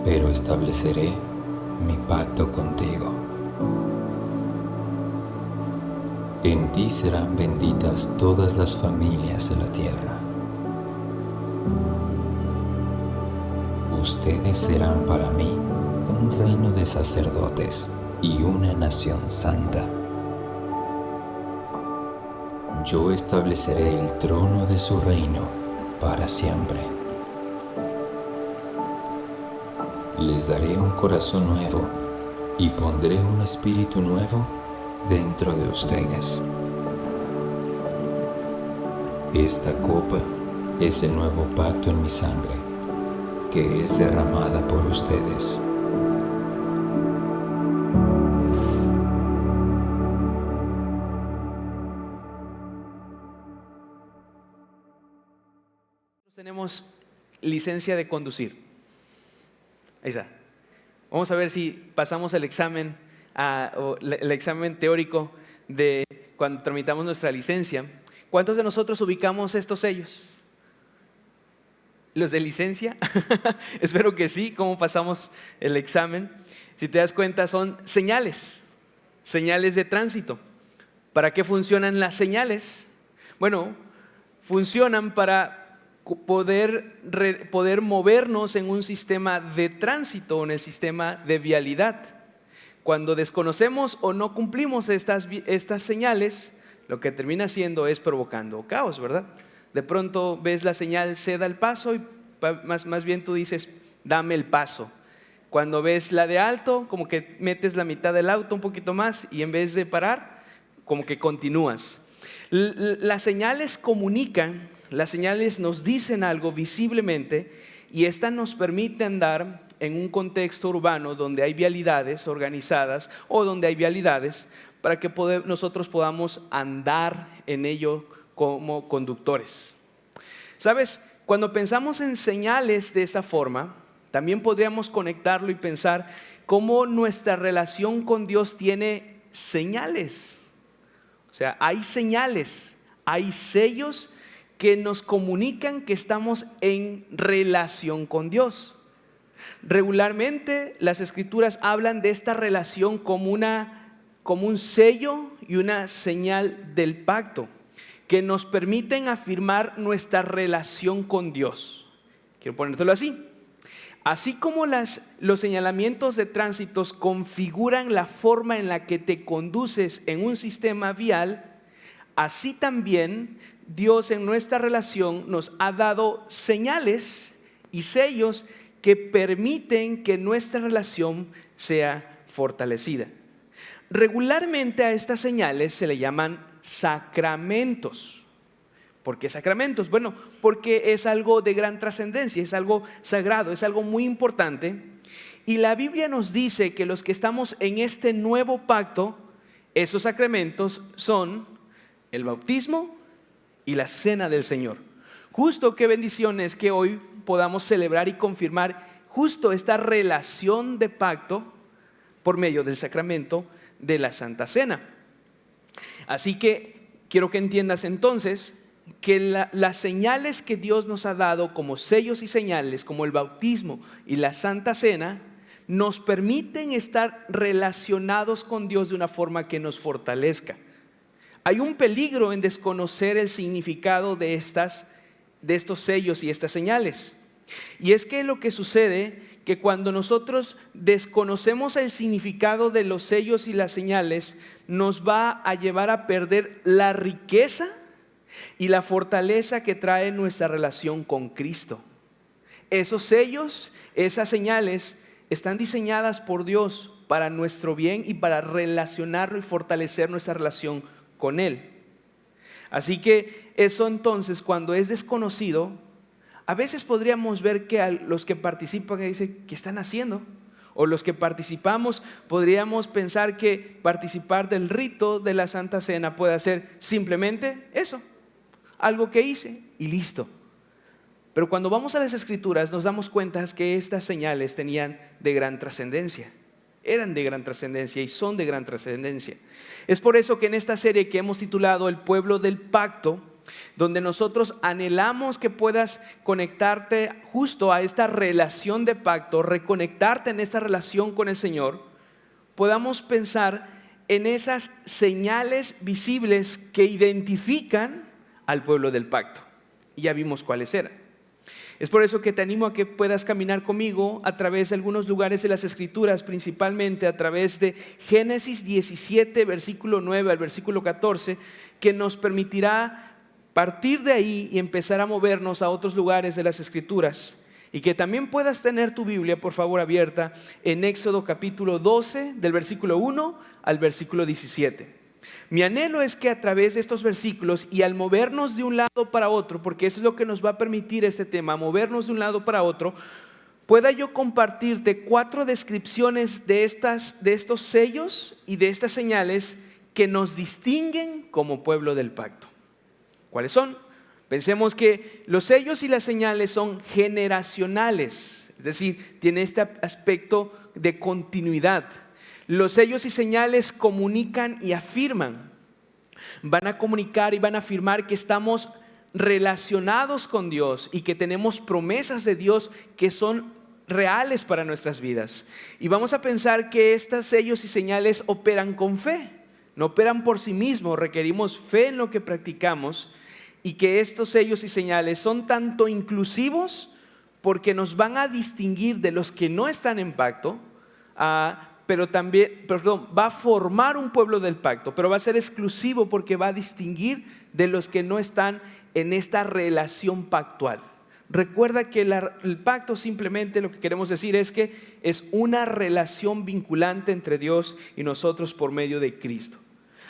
pero estableceré mi pacto contigo. En ti serán benditas todas las familias de la tierra. Ustedes serán para mí un reino de sacerdotes y una nación santa. Yo estableceré el trono de su reino para siempre. Les daré un corazón nuevo y pondré un espíritu nuevo dentro de ustedes. Esta copa es el nuevo pacto en mi sangre, que es derramada por ustedes. Tenemos licencia de conducir. Ahí está. Vamos a ver si pasamos el examen, el examen teórico de cuando tramitamos nuestra licencia. ¿Cuántos de nosotros ubicamos estos sellos? ¿Los de licencia? Espero que sí. ¿Cómo pasamos el examen? Si te das cuenta, son señales de tránsito. ¿Para qué funcionan las señales? Bueno, funcionan para poder movernos en un sistema de tránsito, en el sistema de vialidad. Cuando desconocemos o no cumplimos estas señales, lo que termina haciendo es provocando caos, ¿verdad? De pronto ves la señal ceda el paso y más bien tú dices dame el paso. Cuando ves la de alto, como que metes la mitad del auto un poquito más y en vez de parar, como que continúas. Las señales comunican, las señales nos dicen algo visiblemente y esta nos permite andar en un contexto urbano donde hay vialidades organizadas o donde hay vialidades para que nosotros podamos andar en ello como conductores. ¿Sabes? Cuando pensamos en señales de esta forma, también podríamos conectarlo y pensar cómo nuestra relación con Dios tiene señales. O sea, hay señales, hay sellos que nos comunican que estamos en relación con Dios. Regularmente las Escrituras hablan de esta relación como un sello y una señal del pacto que nos permiten afirmar nuestra relación con Dios. Quiero ponértelo así. Así como los señalamientos de tránsitos configuran la forma en la que te conduces en un sistema vial, así también Dios en nuestra relación nos ha dado señales y sellos que permiten que nuestra relación sea fortalecida. Regularmente a estas señales se le llaman sacramentos. ¿Por qué sacramentos? Bueno, porque es algo de gran trascendencia, es algo sagrado, es algo muy importante. Y la Biblia nos dice que los que estamos en este nuevo pacto, esos sacramentos son el bautismo y la cena del Señor. Justo qué bendición es que hoy podamos celebrar y confirmar justo esta relación de pacto por medio del sacramento de la Santa Cena. Así que quiero que entiendas entonces que las señales que Dios nos ha dado como sellos y señales, como el bautismo y la Santa Cena, nos permiten estar relacionados con Dios de una forma que nos fortalezca. Hay un peligro en desconocer el significado de estos sellos y estas señales. Y es que lo que sucede que cuando nosotros desconocemos el significado de los sellos y las señales, nos va a llevar a perder la riqueza y la fortaleza que trae nuestra relación con Cristo. Esos sellos, esas señales están diseñadas por Dios para nuestro bien y para relacionarlo y fortalecer nuestra relación con Él. Así que eso entonces, cuando es desconocido, a veces podríamos ver que a los que participan dicen, ¿qué están haciendo? O los que participamos podríamos pensar que participar del rito de la Santa Cena puede ser simplemente eso, algo que hice y listo. Pero cuando vamos a las Escrituras nos damos cuenta que estas señales tenían de gran trascendencia. Eran de gran trascendencia y son de gran trascendencia. Es por eso que en esta serie que hemos titulado El pueblo del pacto, donde nosotros anhelamos que puedas conectarte justo a esta relación de pacto, reconectarte en esta relación con el Señor, podamos pensar en esas señales visibles que identifican al pueblo del pacto. Y ya vimos cuáles eran. Es por eso que te animo a que puedas caminar conmigo a través de algunos lugares de las Escrituras, principalmente a través de Génesis 17, versículo 9 al versículo 14, que nos permitirá partir de ahí y empezar a movernos a otros lugares de las Escrituras. Y que también puedas tener tu Biblia, por favor, abierta en Éxodo capítulo 12, del versículo 1 al versículo 17. Mi anhelo es que a través de estos versículos y al movernos de un lado para otro, porque eso es lo que nos va a permitir este tema, movernos de un lado para otro, pueda yo compartirte 4 descripciones de estos sellos y de estas señales que nos distinguen como pueblo del pacto. ¿Cuáles son? Pensemos que los sellos y las señales son generacionales, es decir, tiene este aspecto de continuidad. Los sellos y señales comunican y afirman. Van a comunicar y van a afirmar que estamos relacionados con Dios y que tenemos promesas de Dios que son reales para nuestras vidas. Y vamos a pensar que estos sellos y señales operan con fe, no operan por sí mismos, requerimos fe en lo que practicamos, y que estos sellos y señales son tanto inclusivos porque nos van a distinguir de los que no están en pacto, pero también, va a formar un pueblo del pacto, pero va a ser exclusivo porque va a distinguir de los que no están en esta relación pactual. Recuerda que el pacto simplemente lo que queremos decir es que es una relación vinculante entre Dios y nosotros por medio de Cristo.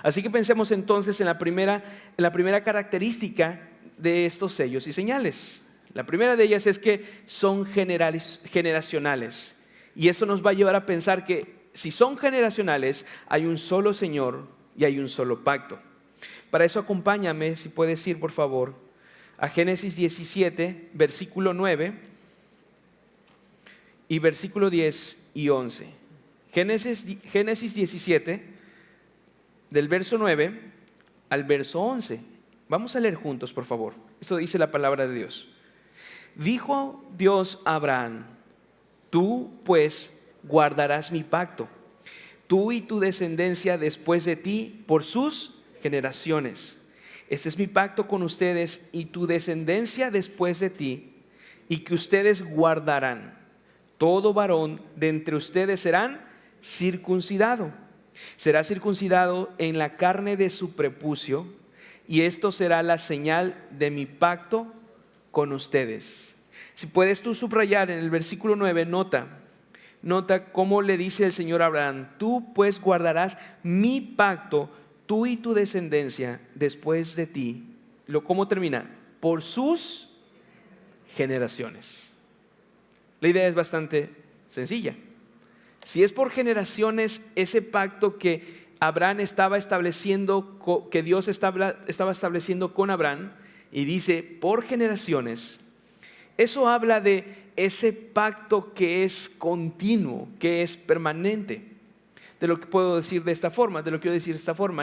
Así que pensemos entonces en la primera característica de estos sellos y señales. La primera de ellas es que son generacionales. Y eso nos va a llevar a pensar que si son generacionales, hay un solo Señor y hay un solo pacto. Para eso acompáñame, si puedes ir por favor, a Génesis 17, versículo 9 y versículo 10 y 11. Génesis 17, del verso 9 al verso 11. Vamos a leer juntos, por favor. Esto dice la palabra de Dios. Dijo Dios a Abraham: tú pues guardarás mi pacto, tú y tu descendencia después de ti por sus generaciones. Este es mi pacto con ustedes y tu descendencia después de ti, y que ustedes guardarán. Todo varón de entre ustedes será circuncidado en la carne de su prepucio, y esto será la señal de mi pacto con ustedes. Si puedes tú subrayar en el versículo 9, nota cómo le dice el Señor a Abraham: tú pues guardarás mi pacto, tú y tu descendencia después de ti. ¿Cómo termina? Por sus generaciones. La idea es bastante sencilla. Si es por generaciones, ese pacto que Abraham estaba estableciendo, que Dios estaba estableciendo con Abraham, y dice por generaciones, eso habla de ese pacto que es continuo, que es permanente. De lo que puedo decir de esta forma,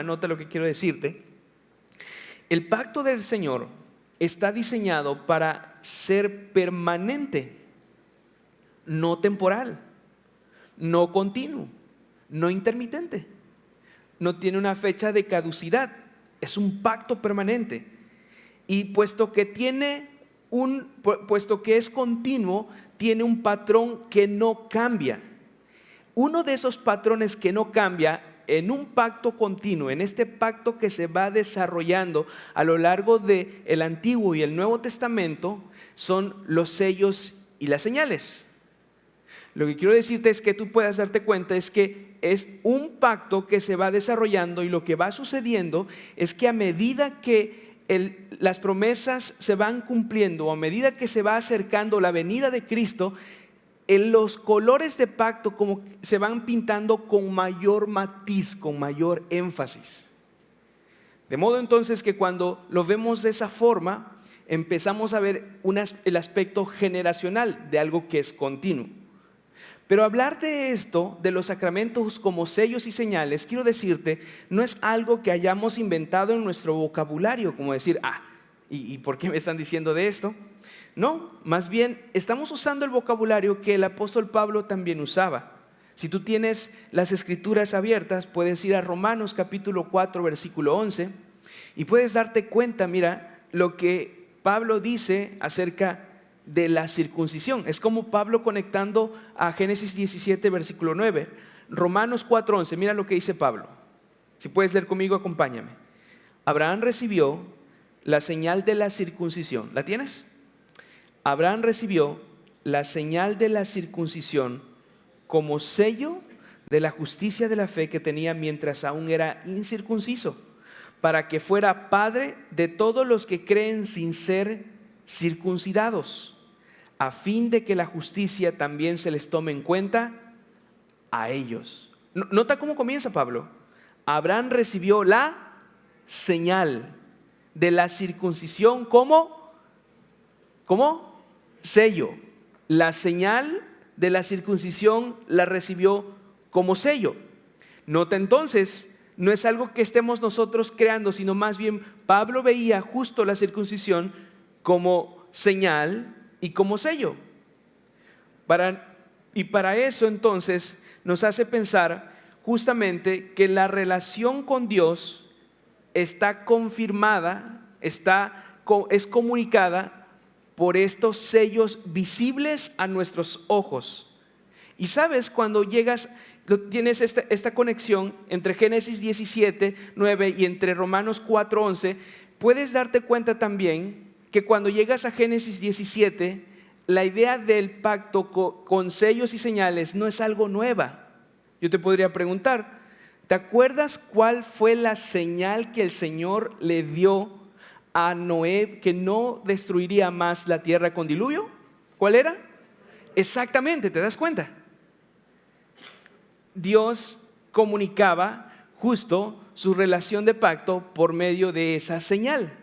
nota lo que quiero decirte. El pacto del Señor está diseñado para ser permanente, no temporal, no continuo, no intermitente. No tiene una fecha de caducidad, es un pacto permanente. Y puesto que es continuo, tiene un patrón que no cambia. Uno de esos patrones que no cambia en un pacto continuo, en este pacto que se va desarrollando a lo largo del Antiguo y el Nuevo Testamento, son los sellos y las señales. Lo que quiero decirte es que tú puedas darte cuenta es que es un pacto que se va desarrollando, y lo que va sucediendo es que a medida que las promesas se van cumpliendo, a medida que se va acercando la venida de Cristo, los colores de pacto como se van pintando con mayor matiz, con mayor énfasis. De modo entonces que cuando lo vemos de esa forma, empezamos a ver el aspecto generacional de algo que es continuo. Pero hablar de esto, de los sacramentos como sellos y señales, quiero decirte, no es algo que hayamos inventado en nuestro vocabulario, como decir, ¿Y por qué me están diciendo de esto? No, más bien estamos usando el vocabulario que el apóstol Pablo también usaba. Si tú tienes las escrituras abiertas, puedes ir a Romanos capítulo 4, versículo 11, y puedes darte cuenta, mira, lo que Pablo dice acerca de la circuncisión. Es como Pablo conectando a Génesis 17, versículo 9. Romanos 4, 11, mira lo que dice Pablo. Si puedes leer conmigo, acompáñame. Abraham recibió la señal de la circuncisión. ¿La tienes? Abraham recibió la señal de la circuncisión como sello de la justicia de la fe que tenía mientras aún era incircunciso, para que fuera padre de todos los que creen sin ser circuncidados, a fin de que la justicia también se les tome en cuenta a ellos. Nota cómo comienza Pablo. Abraham recibió la señal de la circuncisión como sello. La señal de la circuncisión la recibió como sello. Nota entonces, no es algo que estemos nosotros creando, sino más bien Pablo veía justo la circuncisión como señal y como sello. Y para eso entonces nos hace pensar justamente que la relación con Dios está confirmada, es comunicada por estos sellos visibles a nuestros ojos. Y sabes, cuando tienes esta conexión entre Génesis 17, 9 y entre Romanos 4, 11, puedes darte cuenta también que cuando llegas a Génesis 17, la idea del pacto con sellos y señales no es algo nueva. Yo te podría preguntar, ¿te acuerdas cuál fue la señal que el Señor le dio a Noé que no destruiría más la tierra con diluvio? ¿Cuál era? Exactamente, ¿te das cuenta? Dios comunicaba justo su relación de pacto por medio de esa señal.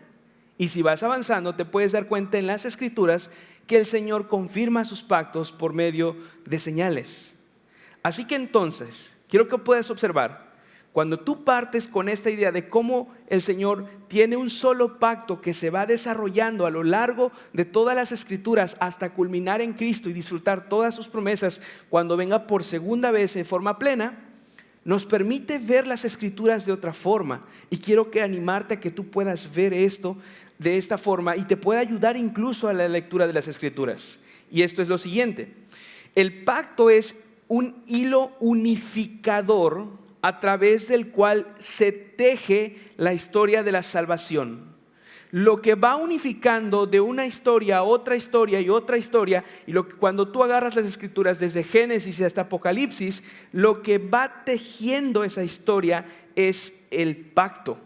Y si vas avanzando, te puedes dar cuenta en las Escrituras que el Señor confirma sus pactos por medio de señales. Así que entonces, quiero que puedas observar, cuando tú partes con esta idea de cómo el Señor tiene un solo pacto que se va desarrollando a lo largo de todas las Escrituras hasta culminar en Cristo y disfrutar todas sus promesas cuando venga por segunda vez en forma plena, nos permite ver las Escrituras de otra forma. Y quiero animarte a que tú puedas ver esto de esta forma y te pueda ayudar incluso a la lectura de las Escrituras. Y esto es lo siguiente: el pacto es un hilo unificador a través del cual se teje la historia de la salvación. Lo que va unificando de una historia a otra historia y otra historia, y cuando tú agarras las Escrituras desde Génesis hasta Apocalipsis, lo que va tejiendo esa historia es el pacto.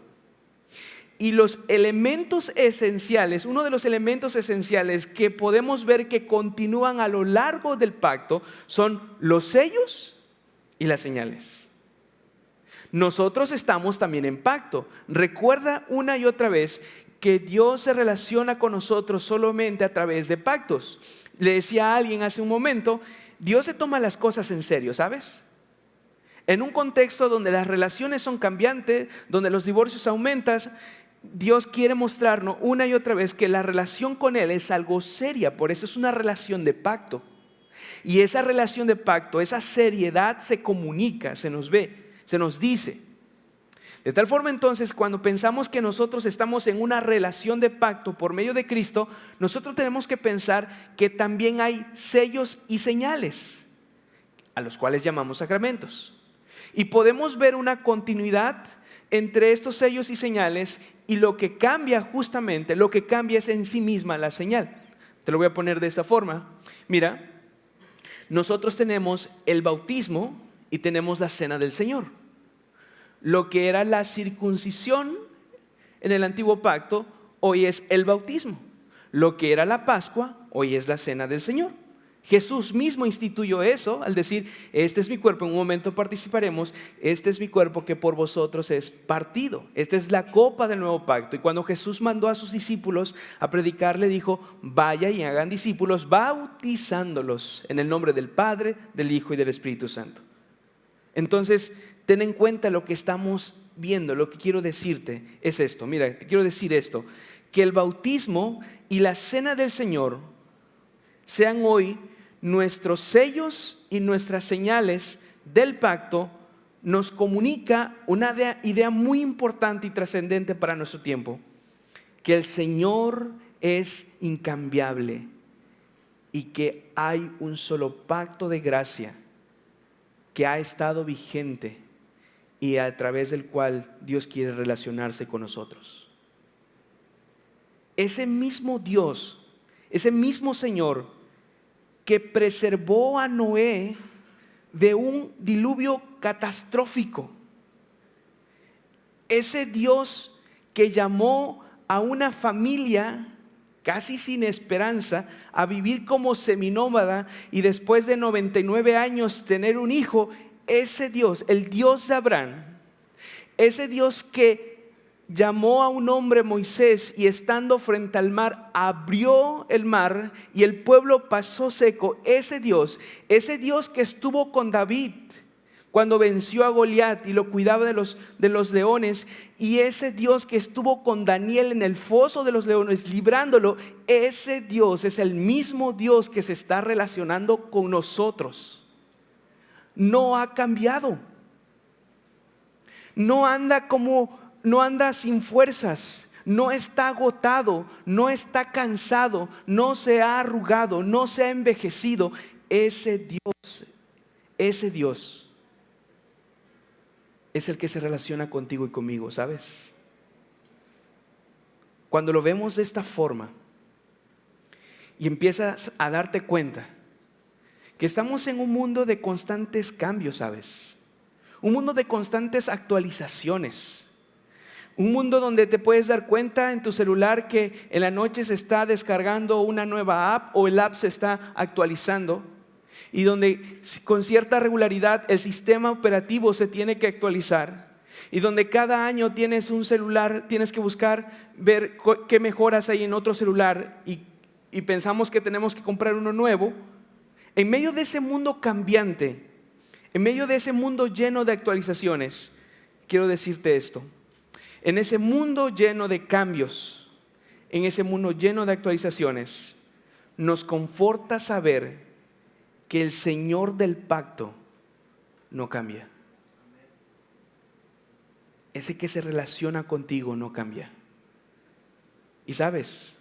Y los elementos esenciales, uno de los elementos esenciales que podemos ver que continúan a lo largo del pacto son los sellos y las señales. Nosotros estamos también en pacto. Recuerda una y otra vez que Dios se relaciona con nosotros solamente a través de pactos. Le decía a alguien hace un momento, Dios se toma las cosas en serio, ¿sabes? En un contexto donde las relaciones son cambiantes, donde los divorcios aumentan, Dios quiere mostrarnos una y otra vez que la relación con Él es algo seria. Por eso es una relación de pacto. Y esa relación de pacto, esa seriedad se comunica, se nos ve, se nos dice. De tal forma entonces, cuando pensamos que nosotros estamos en una relación de pacto por medio de Cristo, nosotros tenemos que pensar que también hay sellos y señales, a los cuales llamamos sacramentos. Y podemos ver una continuidad entre estos sellos y señales, y lo que cambia justamente, lo que cambia es en sí misma la señal. Te lo voy a poner de esa forma. Mira, nosotros tenemos el bautismo y tenemos la cena del Señor. Lo que era la circuncisión en el antiguo pacto, hoy es el bautismo. Lo que era la Pascua, hoy es la cena del Señor. Jesús mismo instituyó eso al decir, este es mi cuerpo, en un momento participaremos, este es mi cuerpo que por vosotros es partido. Esta es la copa del nuevo pacto. Y cuando Jesús mandó a sus discípulos a predicar, le dijo, vaya y hagan discípulos, bautizándolos en el nombre del Padre, del Hijo y del Espíritu Santo. Entonces, ten en cuenta lo que estamos viendo. Lo que quiero decirte es esto. Mira, te quiero decir esto, que el bautismo y la cena del Señor sean hoy nuestros sellos y nuestras señales del pacto, nos comunica una idea muy importante y trascendente para nuestro tiempo: que el Señor es incambiable y que hay un solo pacto de gracia que ha estado vigente y a través del cual Dios quiere relacionarse con nosotros. Ese mismo Dios, ese mismo Señor que preservó a Noé de un diluvio catastrófico, ese Dios que llamó a una familia casi sin esperanza a vivir como seminómada y después de 99 años tener un hijo, ese Dios, el Dios de Abraham, ese Dios que llamó a un hombre, Moisés, y estando frente al mar abrió el mar y el pueblo pasó seco, ese Dios que estuvo con David cuando venció a Goliat y lo cuidaba de los leones, y ese Dios que estuvo con Daniel en el foso de los leones librándolo, ese Dios es el mismo Dios que se está relacionando con nosotros. No ha cambiado. No anda sin fuerzas, no está agotado, no está cansado, no se ha arrugado, no se ha envejecido. Ese Dios es el que se relaciona contigo y conmigo, ¿sabes? Cuando lo vemos de esta forma y empiezas a darte cuenta que estamos en un mundo de constantes cambios, ¿sabes? Un mundo de constantes actualizaciones. Un mundo donde te puedes dar cuenta en tu celular que en la noche se está descargando una nueva app o el app se está actualizando, y donde con cierta regularidad el sistema operativo se tiene que actualizar, y donde cada año tienes un celular, tienes que buscar ver qué mejoras hay en otro celular y pensamos que tenemos que comprar uno nuevo. En medio de ese mundo cambiante, en medio de ese mundo lleno de actualizaciones, quiero decirte esto: en ese mundo lleno de cambios, en ese mundo lleno de actualizaciones, nos conforta saber que el Señor del pacto no cambia. Ese que se relaciona contigo no cambia. Y sabes,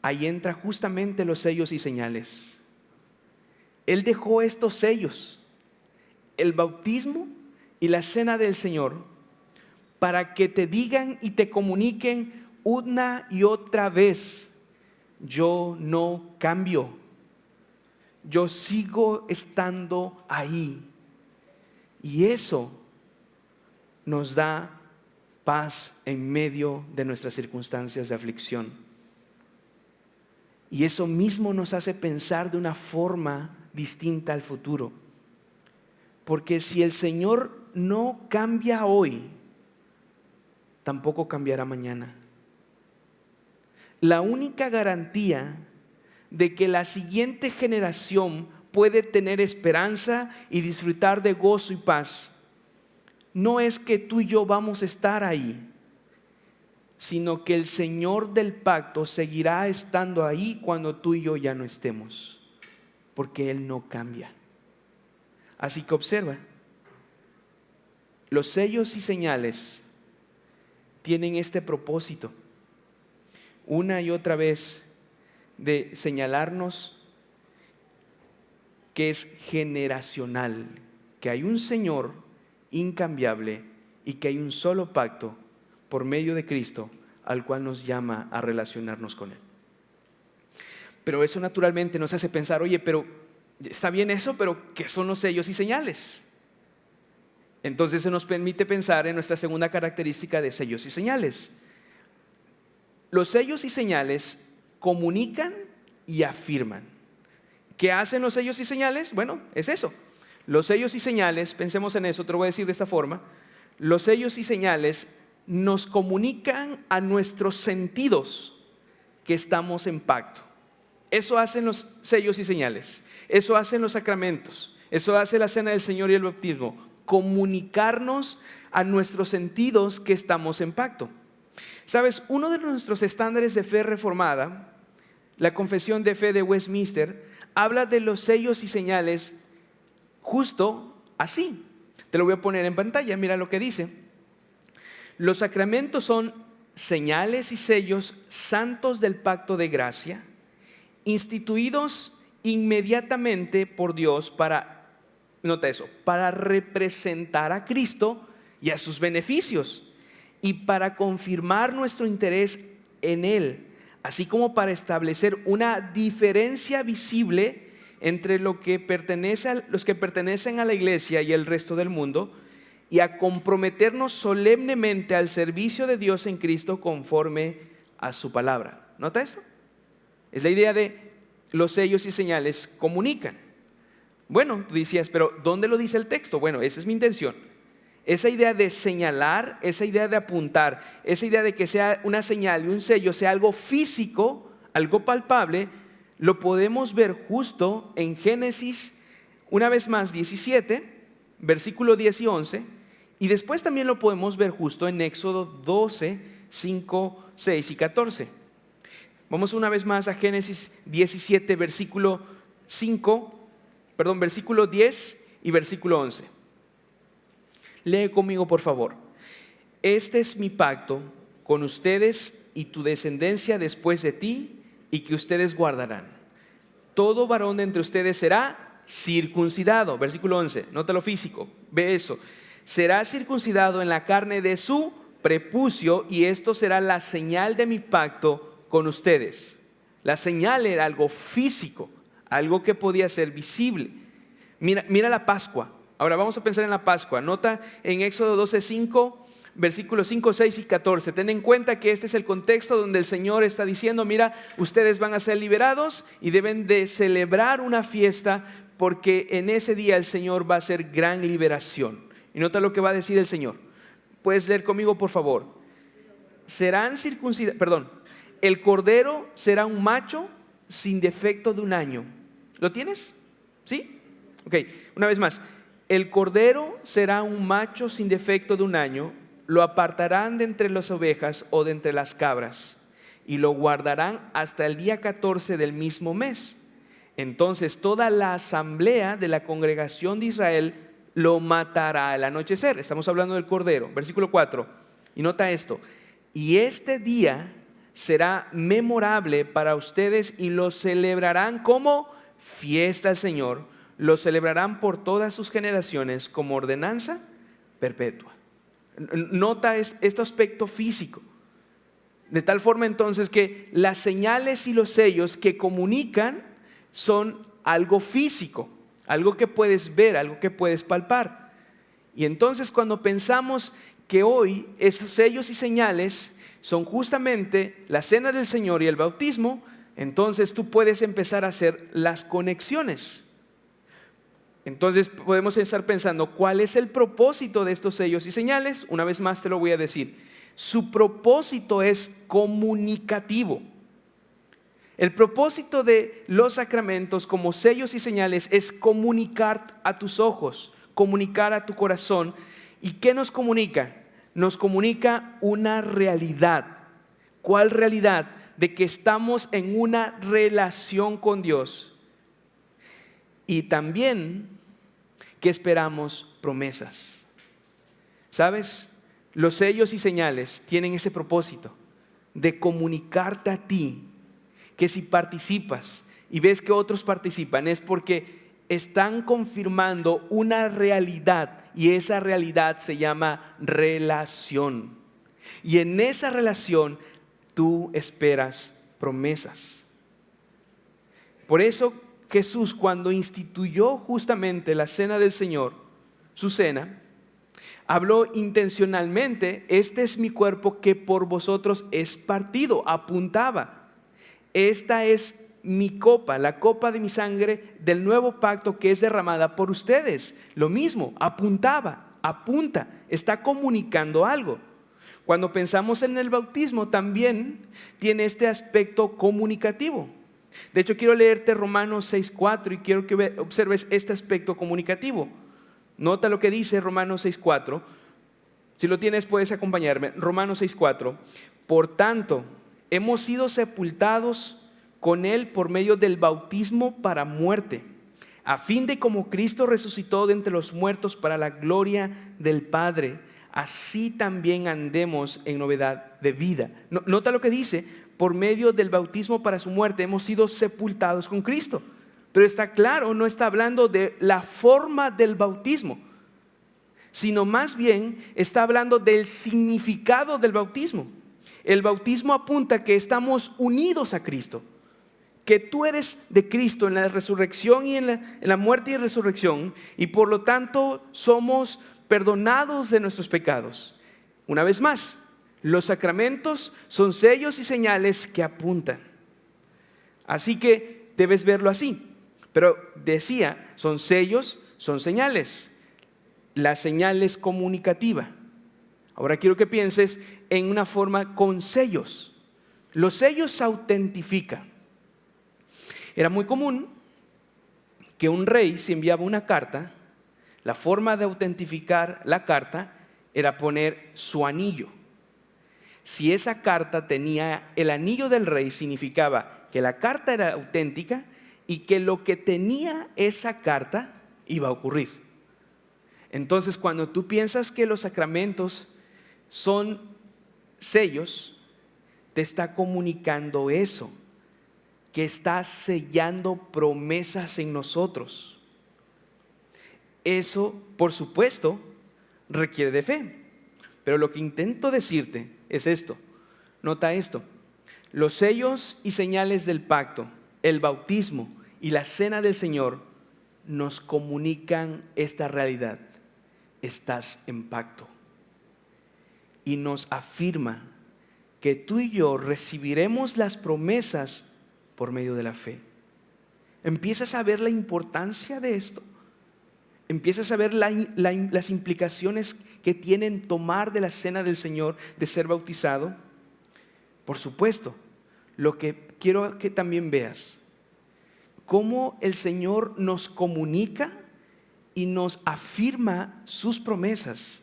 ahí entra justamente los sellos y señales. Él dejó estos sellos, el bautismo y la cena del Señor, para que te digan y te comuniquen una y otra vez: yo no cambio, yo sigo estando ahí. Y eso nos da paz en medio de nuestras circunstancias de aflicción. Y eso mismo nos hace pensar de una forma distinta al futuro. Porque si el Señor no cambia hoy, tampoco cambiará mañana. La única garantía de que la siguiente generación puede tener esperanza y disfrutar de gozo y paz no es que tú y yo vamos a estar ahí, sino que el Señor del pacto seguirá estando ahí cuando tú y yo ya no estemos, porque Él no cambia. Así que observa, los sellos y señales tienen este propósito, una y otra vez, de señalarnos que es generacional, que hay un Señor incambiable y que hay un solo pacto por medio de Cristo al cual nos llama a relacionarnos con Él. Pero eso naturalmente nos hace pensar: oye, pero está bien eso, pero ¿qué son los sellos y señales? Entonces se nos permite pensar en nuestra segunda característica de sellos y señales. Los sellos y señales comunican y afirman. ¿Qué hacen los sellos y señales? Bueno, es eso. Los sellos y señales, pensemos en eso, te lo voy a decir de esta forma: los sellos y señales nos comunican a nuestros sentidos que estamos en pacto. Eso hacen los sellos y señales, eso hacen los sacramentos, eso hace la cena del Señor y el bautismo: comunicarnos a nuestros sentidos que estamos en pacto. Sabes, uno de nuestros estándares de fe reformada, la Confesión de Fe de Westminster, habla de los sellos y señales justo así. Te lo voy a poner en pantalla, mira lo que dice. Los sacramentos son señales y sellos santos del pacto de gracia, instituidos inmediatamente por Dios para, nota eso, para representar a Cristo y a sus beneficios, y para confirmar nuestro interés en Él, así como para establecer una diferencia visible entre los que pertenecen a la iglesia y el resto del mundo, y a comprometernos solemnemente al servicio de Dios en Cristo conforme a su palabra. ¿Nota esto? Es la idea de los sellos y señales comunican. Bueno, tú decías, pero ¿dónde lo dice el texto? Bueno, esa es mi intención. Esa idea de señalar, esa idea de apuntar, esa idea de que sea una señal y un sello sea algo físico, algo palpable, lo podemos ver justo en Génesis, una vez más 17, versículo 10 y 11, y después también lo podemos ver justo en Éxodo 12, 5, 6 y 14. Vamos una vez más a Génesis 17, versículo 10 y versículo 11. Lee conmigo, por favor. Este es mi pacto con ustedes y tu descendencia después de ti, y que ustedes guardarán. Todo varón de entre ustedes será circuncidado. Versículo 11, nota lo físico, ve eso. Será circuncidado en la carne de su prepucio, y esto será la señal de mi pacto con ustedes. La señal era algo físico, algo que podía ser visible. Mira la Pascua. Ahora vamos a pensar en la Pascua. Nota en Éxodo 12, 5, versículos 5, 6 y 14. Ten en cuenta que este es el contexto donde el Señor está diciendo, mira, ustedes van a ser liberados y deben de celebrar una fiesta, porque en ese día el Señor va a hacer gran liberación. Y nota lo que va a decir el Señor. ¿Puedes leer conmigo, por favor? Serán circuncidados, el cordero será un macho sin defecto de 1 año. ¿Lo tienes? ¿Sí? Ok, una vez más. El cordero será un macho sin defecto de 1 año, lo apartarán de entre las ovejas o de entre las cabras, y lo guardarán hasta el día 14 del mismo mes. Entonces toda la asamblea de la congregación de Israel lo matará al anochecer. Estamos hablando del cordero. Versículo 4, y nota esto: y este día será memorable para ustedes y lo celebrarán como fiesta al Señor. Lo celebrarán por todas sus generaciones como ordenanza perpetua. Nota este aspecto físico. De tal forma entonces que las señales y los sellos que comunican son algo físico, algo que puedes ver, algo que puedes palpar. Y entonces cuando pensamos que hoy esos sellos y señales son justamente la cena del Señor y el bautismo, entonces tú puedes empezar a hacer las conexiones. Entonces podemos estar pensando, ¿cuál es el propósito de estos sellos y señales? Una vez más te lo voy a decir. Su propósito es comunicativo. El propósito de los sacramentos como sellos y señales es comunicar a tus ojos, comunicar a tu corazón. ¿Y qué nos comunica? Nos comunica una realidad. ¿Cuál realidad? De que estamos en una relación con Dios. Y también que esperamos promesas. ¿Sabes? Los sellos y señales tienen ese propósito de comunicarte a ti que si participas y ves que otros participan es porque están confirmando una realidad, y esa realidad se llama relación. Y en esa relación tú esperas promesas. Por eso Jesús, cuando instituyó justamente la cena del Señor, su cena, habló intencionalmente: este es mi cuerpo que por vosotros es partido. Apuntaba: esta es mi copa, la copa de mi sangre del nuevo pacto que es derramada por ustedes. Lo mismo, apuntaba, apunta, está comunicando algo. Cuando pensamos en el bautismo también tiene este aspecto comunicativo. De hecho, quiero leerte Romanos 6:4 y quiero que observes este aspecto comunicativo. Nota lo que dice Romanos 6:4. Si lo tienes, puedes acompañarme. Romanos 6:4. Por tanto, hemos sido sepultados con Él por medio del bautismo para muerte, a fin de como Cristo resucitó de entre los muertos para la gloria del Padre, así también andemos en novedad de vida. Nota lo que dice: por medio del bautismo para su muerte hemos sido sepultados con Cristo. Pero está claro, no está hablando de la forma del bautismo, sino más bien está hablando del significado del bautismo. El bautismo apunta que estamos unidos a Cristo, que tú eres de Cristo en la resurrección y en la muerte y resurrección, y por lo tanto somos perdonados de nuestros pecados. Una vez más, los sacramentos son sellos y señales que apuntan. Así que debes verlo así. Pero decía, son sellos, son señales. La señal es comunicativa. Ahora quiero que pienses en una forma con sellos. Los sellos autentifican. Era muy común que un rey, si enviaba una carta, la forma de autentificar la carta era poner su anillo. Si esa carta tenía el anillo del rey, significaba que la carta era auténtica y que lo que tenía esa carta iba a ocurrir. Entonces, cuando tú piensas que los sacramentos son sellos, te está comunicando eso, que está sellando promesas en nosotros. Eso, por supuesto, requiere de fe. Pero lo que intento decirte es esto. Nota esto: los sellos y señales del pacto, el bautismo y la cena del Señor nos comunican esta realidad. Estás en pacto. Y nos afirma que tú y yo recibiremos las promesas por medio de la fe. ¿Empiezas a ver la importancia de esto? ¿Empiezas a ver las implicaciones que tienen tomar de la cena del Señor, de ser bautizado? Por supuesto, lo que quiero que también veas, cómo el Señor nos comunica y nos afirma sus promesas,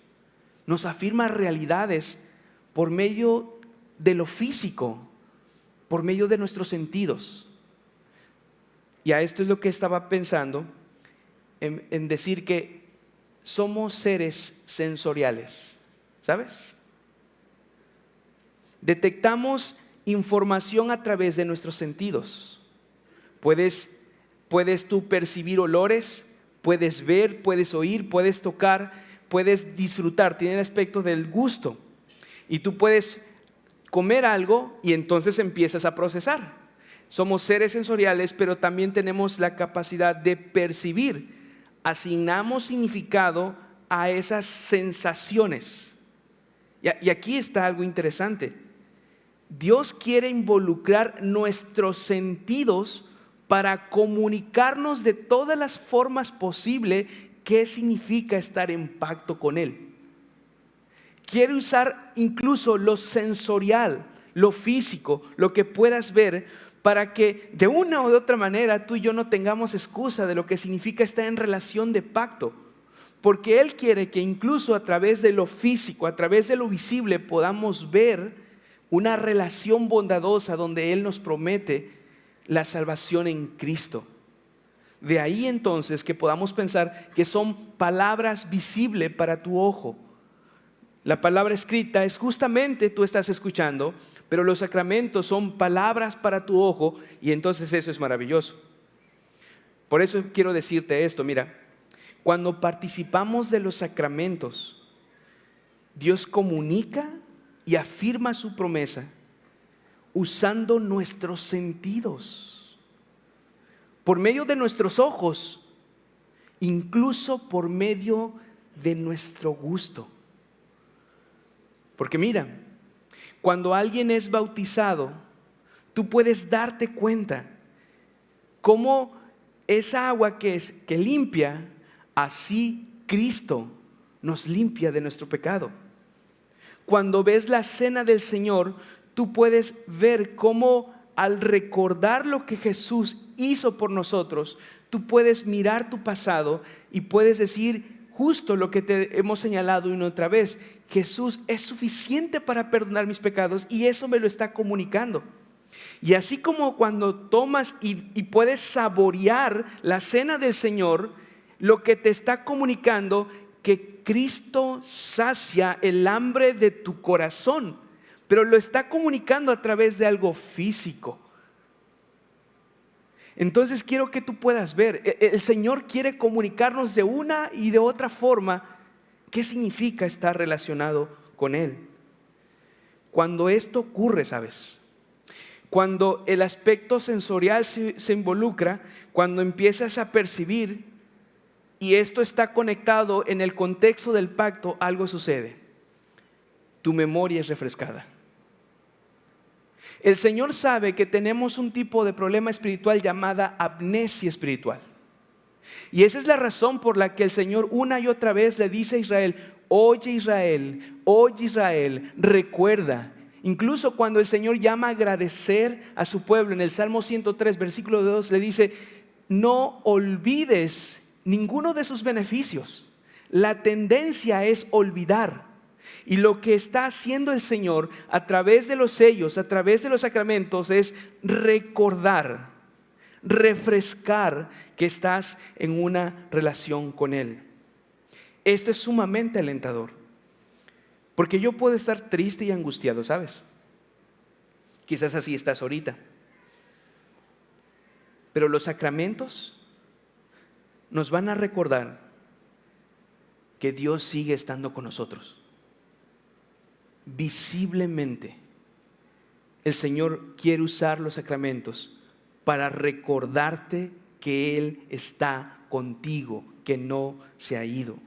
nos afirma realidades por medio de lo físico, por medio de nuestros sentidos. Y a esto es lo que estaba pensando, en decir que somos seres sensoriales, ¿sabes? Detectamos información a través de nuestros sentidos. Puedes tú percibir olores, puedes ver, puedes oír, puedes tocar, puedes disfrutar, tiene el aspecto del gusto. Y tú puedes comer algo y entonces empiezas a procesar. Somos seres sensoriales, pero también tenemos la capacidad de percibir. Asignamos significado a esas sensaciones. Y aquí está algo interesante. Dios quiere involucrar nuestros sentidos para comunicarnos de todas las formas posibles qué significa estar en pacto con Él. Quiere usar incluso lo sensorial, lo físico, lo que puedas ver, para que de una u otra manera tú y yo no tengamos excusa de lo que significa estar en relación de pacto. Porque Él quiere que incluso a través de lo físico, a través de lo visible, podamos ver una relación bondadosa donde Él nos promete la salvación en Cristo. De ahí entonces que podamos pensar que son palabras visibles para tu ojo. La palabra escrita es justamente tú estás escuchando, pero los sacramentos son palabras para tu ojo, y entonces eso es maravilloso. Por eso quiero decirte esto, mira, cuando participamos de los sacramentos, Dios comunica y afirma su promesa usando nuestros sentidos, por medio de nuestros ojos, incluso por medio de nuestro gusto. Porque mira, cuando alguien es bautizado, tú puedes darte cuenta cómo esa agua que limpia, así Cristo nos limpia de nuestro pecado. Cuando ves la cena del Señor, tú puedes ver cómo al recordar lo que Jesús hizo por nosotros, tú puedes mirar tu pasado y puedes decir justo lo que te hemos señalado una y otra vez. Jesús es suficiente para perdonar mis pecados y eso me lo está comunicando. Y así como cuando tomas y puedes saborear la cena del Señor, lo que te está comunicando que Cristo sacia el hambre de tu corazón, pero lo está comunicando a través de algo físico. Entonces quiero que tú puedas ver, el Señor quiere comunicarnos de una y de otra forma qué significa estar relacionado con Él. Cuando esto ocurre, ¿sabes? Cuando el aspecto sensorial se involucra, cuando empiezas a percibir y esto está conectado en el contexto del pacto, algo sucede. Tu memoria es refrescada. El Señor sabe que tenemos un tipo de problema espiritual llamada amnesia espiritual. Y esa es la razón por la que el Señor una y otra vez le dice a Israel, oye Israel, recuerda. Incluso cuando el Señor llama a agradecer a su pueblo en el Salmo 103, versículo 2, le dice, no olvides ninguno de sus beneficios. La tendencia es olvidar. Y lo que está haciendo el Señor a través de los sellos, a través de los sacramentos, es recordar, refrescar que estás en una relación con Él. Esto es sumamente alentador, porque yo puedo estar triste y angustiado, ¿sabes? Quizás así estás ahorita. Pero los sacramentos nos van a recordar que Dios sigue estando con nosotros. Visiblemente, el Señor quiere usar los sacramentos para recordarte que Él está contigo, que no se ha ido.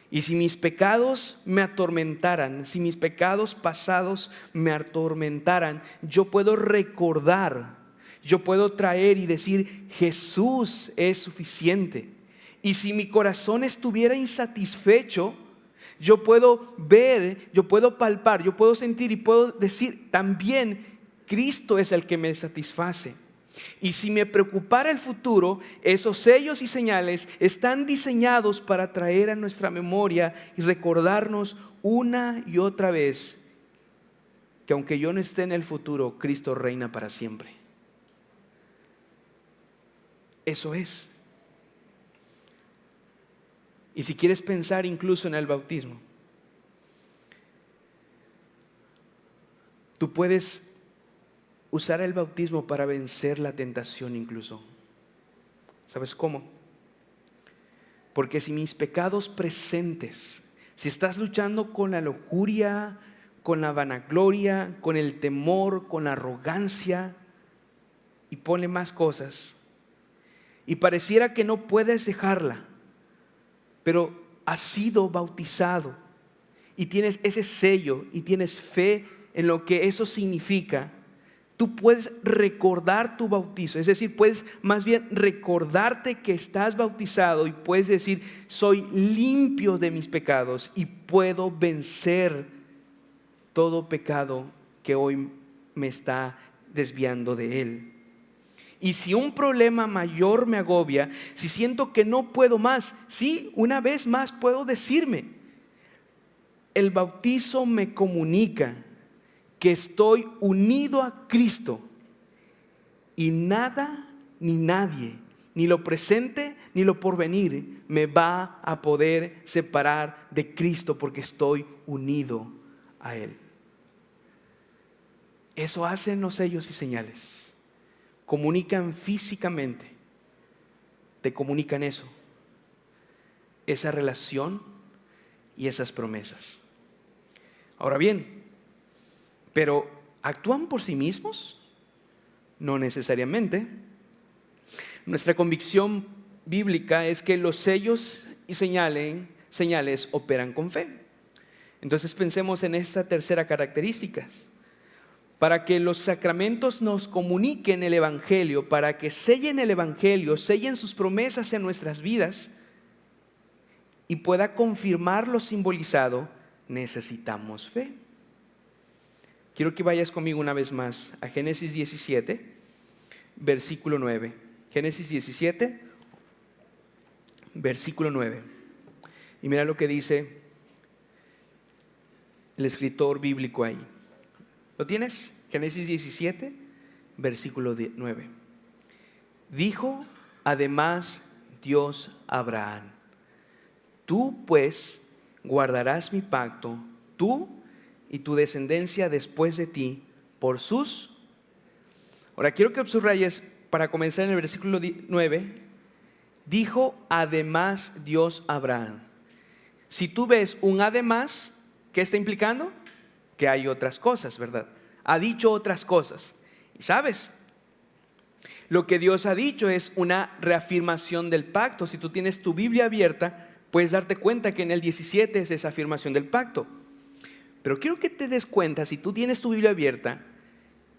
Y si mis pecados me atormentaran, si mis pecados pasados me atormentaran, yo puedo recordar, yo puedo traer y decir, Jesús es suficiente. Y si mi corazón estuviera insatisfecho, yo puedo ver, yo puedo palpar, yo puedo sentir y puedo decir también Cristo es el que me satisface. Y si me preocupara el futuro, esos sellos y señales están diseñados para traer a nuestra memoria y recordarnos una y otra vez que aunque yo no esté en el futuro, Cristo reina para siempre. Eso es. Y si quieres pensar incluso en el bautismo, tú puedes usar el bautismo para vencer la tentación incluso. ¿Sabes cómo? Porque si mis pecados presentes, si estás luchando con la lujuria, con la vanagloria, con el temor, con la arrogancia, y ponle más cosas, y pareciera que no puedes dejarla, pero has sido bautizado y tienes ese sello y tienes fe en lo que eso significa, tú puedes recordar tu bautizo, es decir, puedes más bien recordarte que estás bautizado y puedes decir, soy limpio de mis pecados y puedo vencer todo pecado que hoy me está desviando de él. Y si un problema mayor me agobia, si siento que no puedo más, sí, una vez más puedo decirme, el bautizo me comunica que estoy unido a Cristo y nada ni nadie, ni lo presente ni lo porvenir, me va a poder separar de Cristo porque estoy unido a Él. Eso hacen los sellos y señales. Comunican físicamente, te comunican eso, esa relación y esas promesas. Ahora bien, ¿pero actúan por sí mismos? No necesariamente. Nuestra convicción bíblica es que los sellos y señales operan con fe. Entonces pensemos en esta tercera característica. Para que los sacramentos nos comuniquen el Evangelio, para que sellen el Evangelio, sellen sus promesas en nuestras vidas y pueda confirmar lo simbolizado, necesitamos fe. Quiero que vayas conmigo una vez más a Génesis 17, versículo 9. Génesis 17, versículo 9. Y mira lo que dice el escritor bíblico ahí. ¿Lo tienes? Génesis 17, versículo 9. Dijo además Dios a Abraham: tú pues guardarás mi pacto, tú y tu descendencia después de ti, por sus... Ahora quiero que subrayes, para comenzar en el versículo 9, dijo además Dios a Abraham. Si tú ves un además, ¿qué está implicando? Que hay otras cosas, ¿verdad? Ha dicho otras cosas. Y sabes, lo que Dios ha dicho es una reafirmación del pacto. Si tú tienes tu Biblia abierta, puedes darte cuenta que en el 17 es esa afirmación del pacto. Pero quiero que te des cuenta, si tú tienes tu Biblia abierta,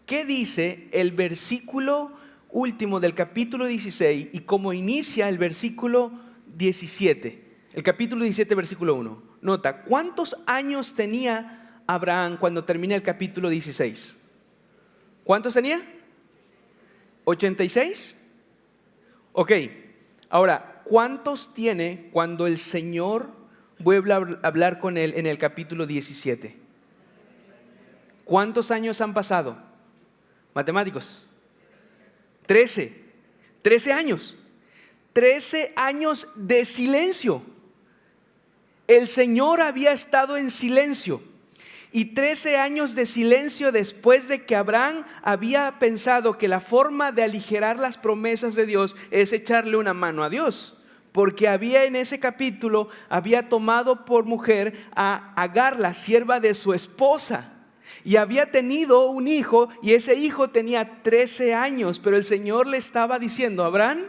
¿qué dice el versículo último del capítulo 16 y cómo inicia el versículo 17? El capítulo 17, versículo 1. Nota, ¿cuántos años tenía Abraham cuando termina el capítulo 16? ¿Cuántos tenía? ¿86? Ok, ahora, ¿cuántos tiene cuando el Señor vuelve a hablar con él en el capítulo 17? ¿Cuántos años han pasado? Matemáticos. 13 años. 13 años de silencio. El Señor había estado en silencio. Y 13 años de silencio después de que Abraham había pensado que la forma de aligerar las promesas de Dios es echarle una mano a Dios. Porque había en ese capítulo, había tomado por mujer a Agar, la sierva de su esposa. Y había tenido un hijo, y ese hijo tenía 13 años. Pero el Señor le estaba diciendo: Abraham,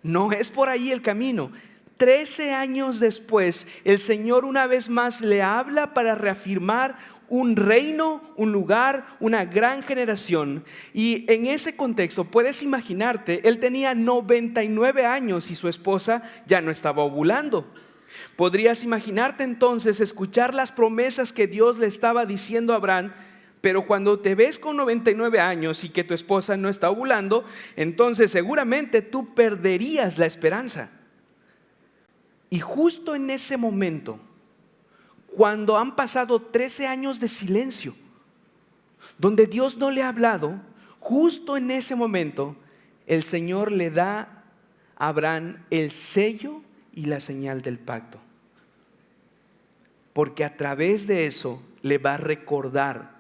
no es por ahí el camino. 13 años después, el Señor una vez más le habla para reafirmar un reino, un lugar, una gran generación. Y en ese contexto puedes imaginarte, él tenía 99 años y su esposa ya no estaba ovulando. Podrías imaginarte entonces escuchar las promesas que Dios le estaba diciendo a Abraham. Pero cuando te ves con 99 años y que tu esposa no está ovulando, entonces seguramente tú perderías la esperanza. Y justo en ese momento, cuando han pasado 13 años de silencio, donde Dios no le ha hablado, justo en ese momento, el Señor le da a Abraham el sello y la señal del pacto. Porque a través de eso le va a recordar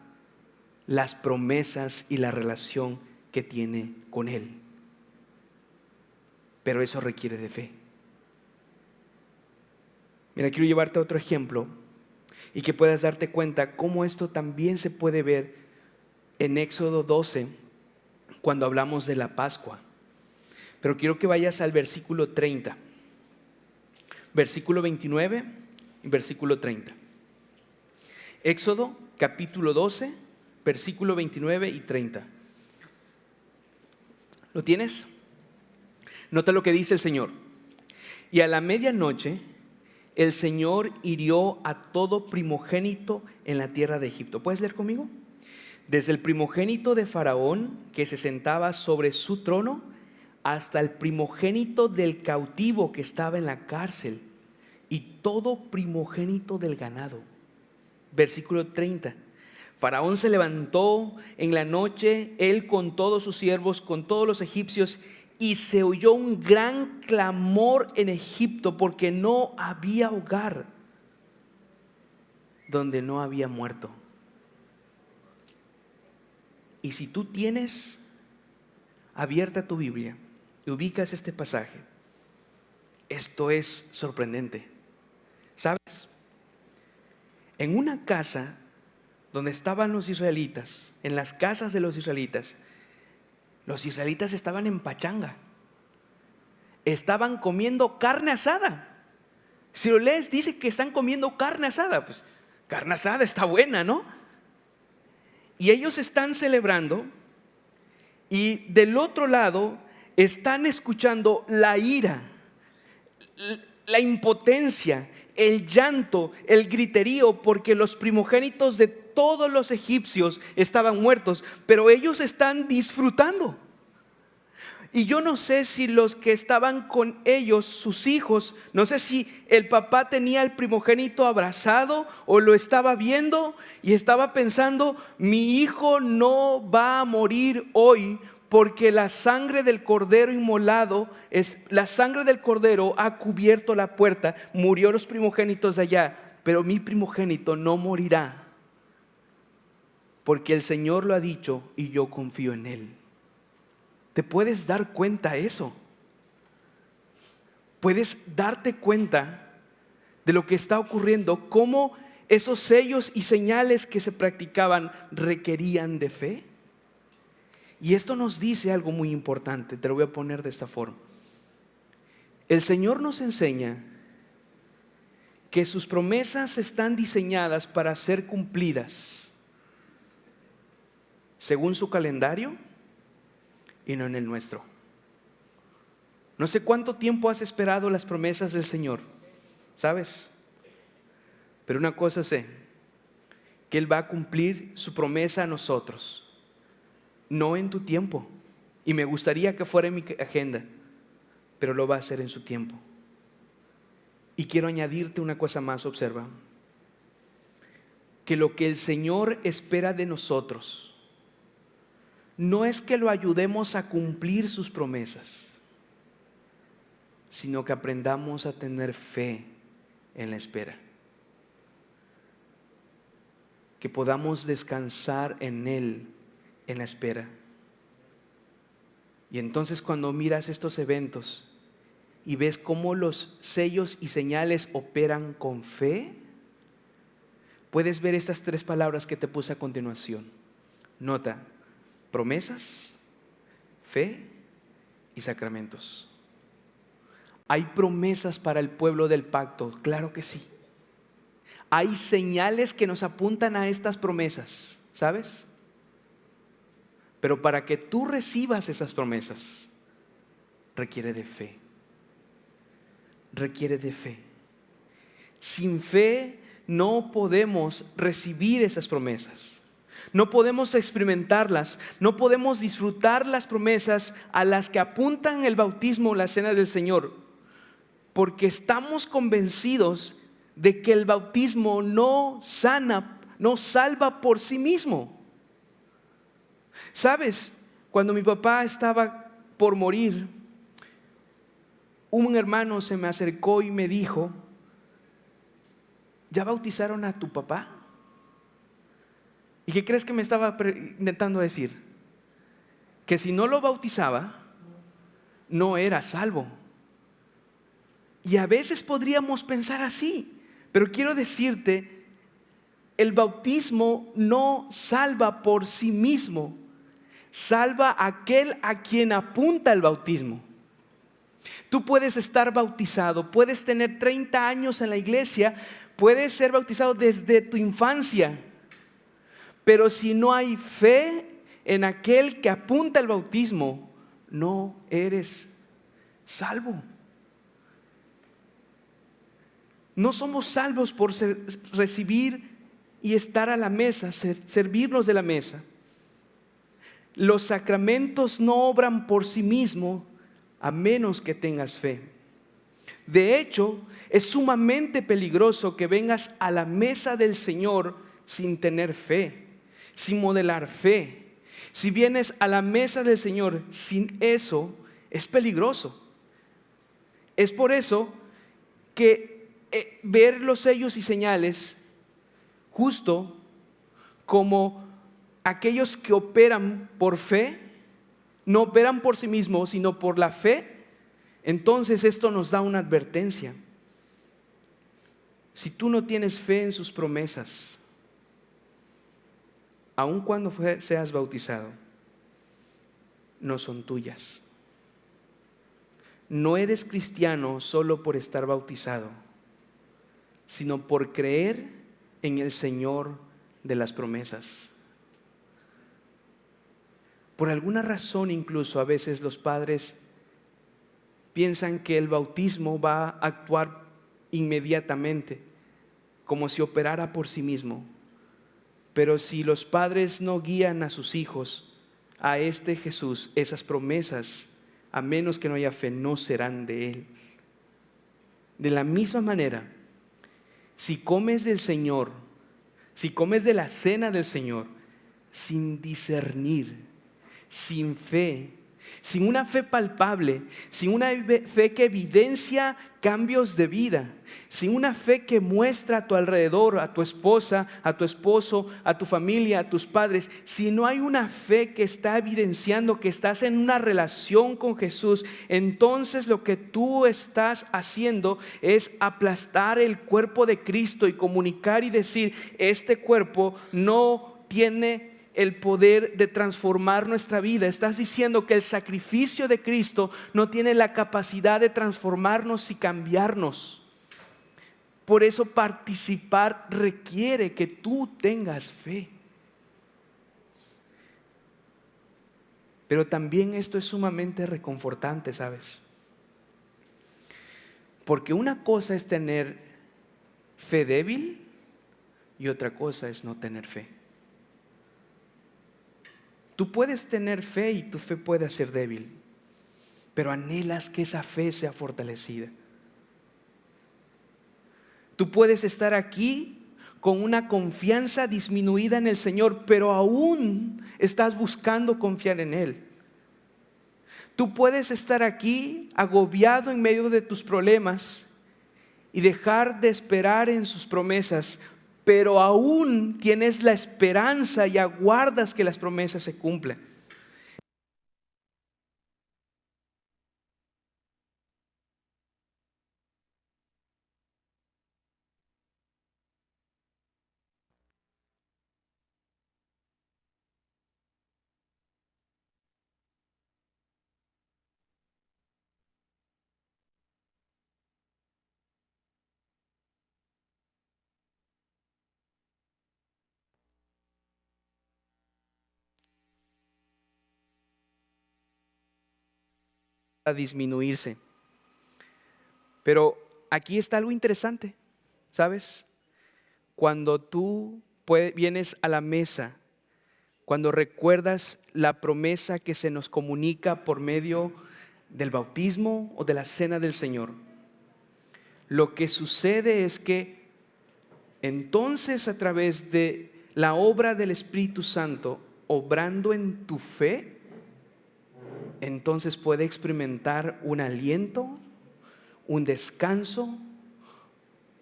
las promesas y la relación que tiene con Él. Pero eso requiere de fe. Mira, quiero llevarte a otro ejemplo y que puedas darte cuenta cómo esto también se puede ver en Éxodo 12 cuando hablamos de la Pascua. Pero quiero que vayas al versículo 30, versículo 29 y versículo 30. Éxodo capítulo 12, versículo 29 y 30. ¿Lo tienes? Nota lo que dice el Señor. Y a la medianoche el Señor hirió a todo primogénito en la tierra de Egipto. ¿Puedes leer conmigo? Desde el primogénito de Faraón, que se sentaba sobre su trono, hasta el primogénito del cautivo que estaba en la cárcel, y todo primogénito del ganado. Versículo 30. Faraón se levantó en la noche, él con todos sus siervos, con todos los egipcios, y se oyó un gran clamor en Egipto, porque no había hogar donde no había muerto. Y si tú tienes abierta tu Biblia y ubicas este pasaje, esto es sorprendente. ¿Sabes? En una casa donde estaban los israelitas, en las casas de los israelitas estaban en pachanga, estaban comiendo carne asada. Si lo lees, dice que están comiendo carne asada. Pues carne asada está buena, ¿no? Y ellos están celebrando, y del otro lado están escuchando la ira, la impotencia, el llanto, el griterío, porque los primogénitos de todos los egipcios estaban muertos, pero ellos están disfrutando. Y yo no sé si los que estaban con ellos, sus hijos, no sé si el papá tenía al primogénito abrazado o lo estaba viendo y estaba pensando: mi hijo no va a morir hoy, porque la sangre del cordero inmolado, la sangre del cordero ha cubierto la puerta. Murió los primogénitos de allá, pero mi primogénito no morirá, porque el Señor lo ha dicho y yo confío en Él. ¿Te puedes dar cuenta de eso? ¿Puedes darte cuenta de lo que está ocurriendo? ¿Cómo esos sellos y señales que se practicaban requerían de fe? Y esto nos dice algo muy importante. Te lo voy a poner de esta forma. El Señor nos enseña que sus promesas están diseñadas para ser cumplidas según su calendario y no en el nuestro. No sé cuánto tiempo has esperado las promesas del Señor, ¿sabes? Pero una cosa sé, que Él va a cumplir su promesa a nosotros, no en tu tiempo. Y me gustaría que fuera en mi agenda, pero lo va a hacer en su tiempo. Y quiero añadirte una cosa más. Observa que lo que el Señor espera de nosotros no es que lo ayudemos a cumplir sus promesas, sino que aprendamos a tener fe en la espera, que podamos descansar en Él en la espera. Y entonces, cuando miras estos eventos y ves cómo los sellos y señales operan con fe, puedes ver estas 3 palabras que te puse a continuación. Nota: promesas, fe y sacramentos. ¿Hay promesas para el pueblo del pacto? Claro que sí. Hay señales que nos apuntan a estas promesas, ¿sabes? Pero para que tú recibas esas promesas, requiere de fe. Requiere de fe. Sin fe no podemos recibir esas promesas. No podemos experimentarlas, no podemos disfrutar las promesas a las que apuntan el bautismo o la cena del Señor, porque estamos convencidos de que el bautismo no sana, no salva por sí mismo. ¿Sabes? Cuando mi papá estaba por morir, un hermano se me acercó y me dijo: ¿ya bautizaron a tu papá? ¿Y qué crees que me estaba intentando decir? Que si no lo bautizaba, no era salvo. Y a veces podríamos pensar así, pero quiero decirte, el bautismo no salva por sí mismo, salva a aquel a quien apunta el bautismo. Tú puedes estar bautizado, puedes tener 30 años en la iglesia, puedes ser bautizado desde tu infancia, pero si no hay fe en aquel que apunta el bautismo, no eres salvo. No somos salvos por recibir y estar a la mesa, servirnos de la mesa. Los sacramentos no obran por sí mismos a menos que tengas fe. De hecho, es sumamente peligroso que vengas a la mesa del Señor sin tener fe, sin modelar fe. Si vienes a la mesa del Señor sin eso, es peligroso. Es por eso que ver los sellos y señales, justo como aquellos que operan por fe, no operan por sí mismos, sino por la fe, entonces esto nos da una advertencia. Si tú no tienes fe en sus promesas, aun cuando seas bautizado, no son tuyas. No eres cristiano solo por estar bautizado, sino por creer en el Señor de las promesas. Por alguna razón, incluso a veces los padres piensan que el bautismo va a actuar inmediatamente, como si operara por sí mismo. Pero si los padres no guían a sus hijos a este Jesús, esas promesas a menos que no haya fe, no serán de Él. De la misma manera, si comes del Señor, si comes de la cena del Señor, sin discernir, sin fe, sin una fe palpable, sin una fe que evidencia cambios de vida, sin una fe que muestra a tu alrededor, a tu esposa, a tu esposo, a tu familia, a tus padres, si no hay una fe que está evidenciando que estás en una relación con Jesús, entonces lo que tú estás haciendo es aplastar el cuerpo de Cristo y comunicar y decir: este cuerpo no tiene el poder de transformar nuestra vida. Estás diciendo que el sacrificio de Cristo no tiene la capacidad de transformarnos y cambiarnos. Por eso participar requiere que tú tengas fe. Pero también esto es sumamente reconfortante, ¿sabes? Porque una cosa es tener fe débil y otra cosa es no tener fe. Tú puedes tener fe y tu fe puede ser débil, pero anhelas que esa fe sea fortalecida. Tú puedes estar aquí con una confianza disminuida en el Señor, pero aún estás buscando confiar en Él. Tú puedes estar aquí agobiado en medio de tus problemas y dejar de esperar en sus promesas, pero aún tienes la esperanza y aguardas que las promesas se cumplan. A disminuirse. Pero aquí está algo interesante, ¿sabes? Cuando tú vienes a la mesa, cuando recuerdas la promesa que se nos comunica por medio del bautismo o de la cena del Señor, lo que sucede es que entonces, a través de la obra del Espíritu Santo obrando en tu fe, entonces puede experimentar un aliento, un descanso,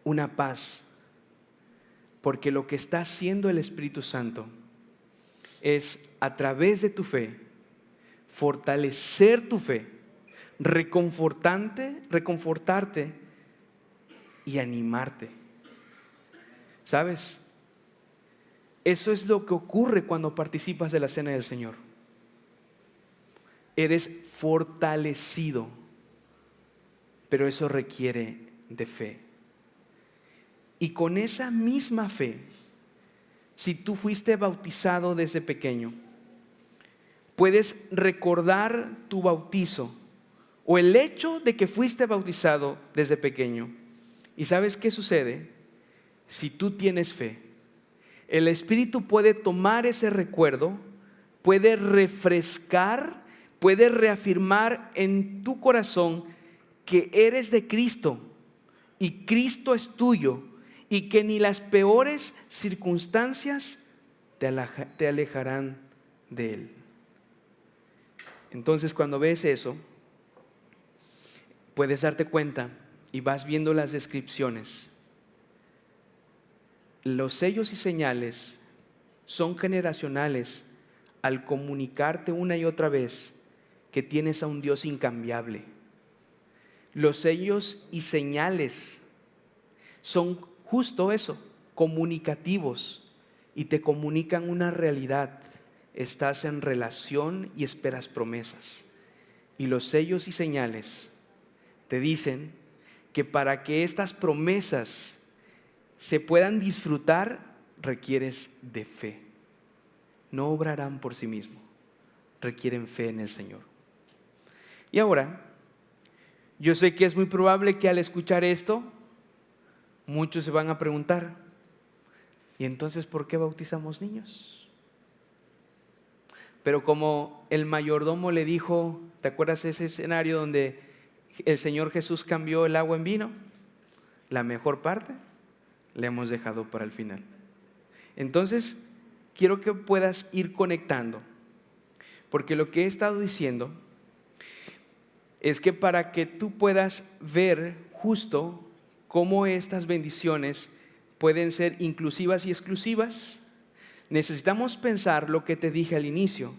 una paz. Porque lo que está haciendo el Espíritu Santo es, a través de tu fe, fortalecer tu fe, reconfortarte y animarte. ¿Sabes? Eso es lo que ocurre cuando participas de la cena del Señor. Eres fortalecido, pero eso requiere de fe. Y con esa misma fe, si tú fuiste bautizado desde pequeño, puedes recordar tu bautizo o el hecho de que fuiste bautizado desde pequeño. ¿Y sabes qué sucede? Si tú tienes fe, el Espíritu puede tomar ese recuerdo, puede refrescar, puede reafirmar en tu corazón que eres de Cristo y Cristo es tuyo, y que ni las peores circunstancias te alejarán de Él. Entonces, cuando ves eso, puedes darte cuenta y vas viendo las descripciones. Los sellos y señales son generacionales al comunicarte una y otra vez que tienes a un Dios incambiable. Los sellos y señales son justo eso, comunicativos, y te comunican una realidad. Estás en relación y esperas promesas. Y los sellos y señales te dicen que para que estas promesas se puedan disfrutar, requieres de fe. No obrarán por sí mismos, requieren fe en el Señor. Y ahora, yo sé que es muy probable que al escuchar esto, muchos se van a preguntar: ¿y entonces por qué bautizamos niños? Pero como el mayordomo le dijo, ¿te acuerdas de ese escenario donde el Señor Jesús cambió el agua en vino? La mejor parte la hemos dejado para el final. Entonces, quiero que puedas ir conectando, porque lo que he estado diciendo es que para que tú puedas ver justo cómo estas bendiciones pueden ser inclusivas y exclusivas, necesitamos pensar lo que te dije al inicio.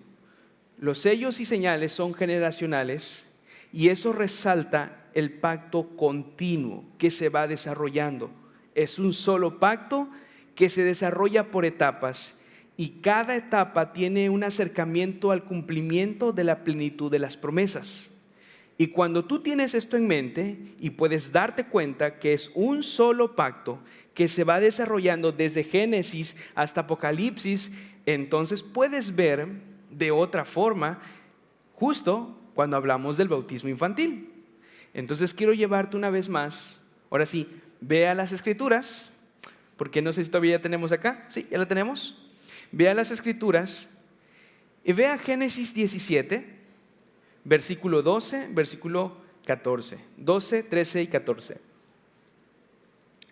Los sellos y señales son generacionales y eso resalta el pacto continuo que se va desarrollando. Es un solo pacto que se desarrolla por etapas y cada etapa tiene un acercamiento al cumplimiento de la plenitud de las promesas. Y cuando tú tienes esto en mente y puedes darte cuenta que es un solo pacto que se va desarrollando desde Génesis hasta Apocalipsis, entonces puedes ver de otra forma justo cuando hablamos del bautismo infantil. Entonces quiero llevarte una vez más, ahora sí, ve a las Escrituras, porque no sé si todavía ya tenemos acá, ¿sí? ¿Ya la tenemos? Ve a las Escrituras y ve a Génesis 17, versículo 12, versículo 14, 12, 13 y 14.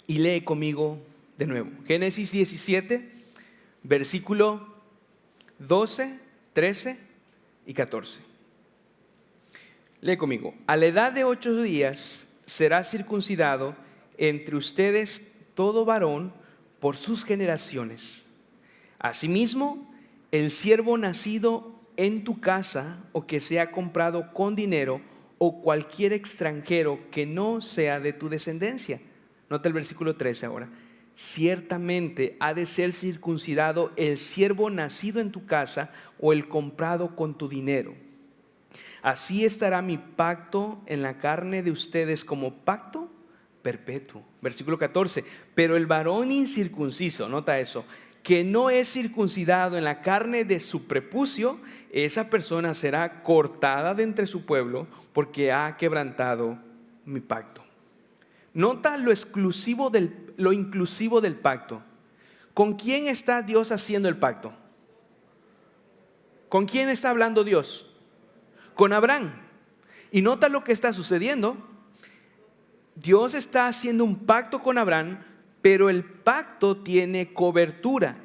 Y lee conmigo de nuevo. Génesis 17, versículo 12, 13 y 14. Lee conmigo. A la edad de 8 días será circuncidado entre ustedes todo varón por sus generaciones. Asimismo, el siervo nacido en tu casa o que sea comprado con dinero o cualquier extranjero que no sea de tu descendencia. Nota el versículo 13 ahora. Ciertamente ha de ser circuncidado el siervo nacido en tu casa o el comprado con tu dinero. Así estará mi pacto en la carne de ustedes como pacto perpetuo. Versículo 14. Pero el varón incircunciso, nota eso, que no es circuncidado en la carne de su prepucio, esa persona será cortada de entre su pueblo porque ha quebrantado mi pacto. Nota lo inclusivo del pacto. ¿Con quién está Dios haciendo el pacto? ¿Con quién está hablando Dios? Con Abraham. Y nota lo que está sucediendo. Dios está haciendo un pacto con Abraham, pero el pacto tiene cobertura.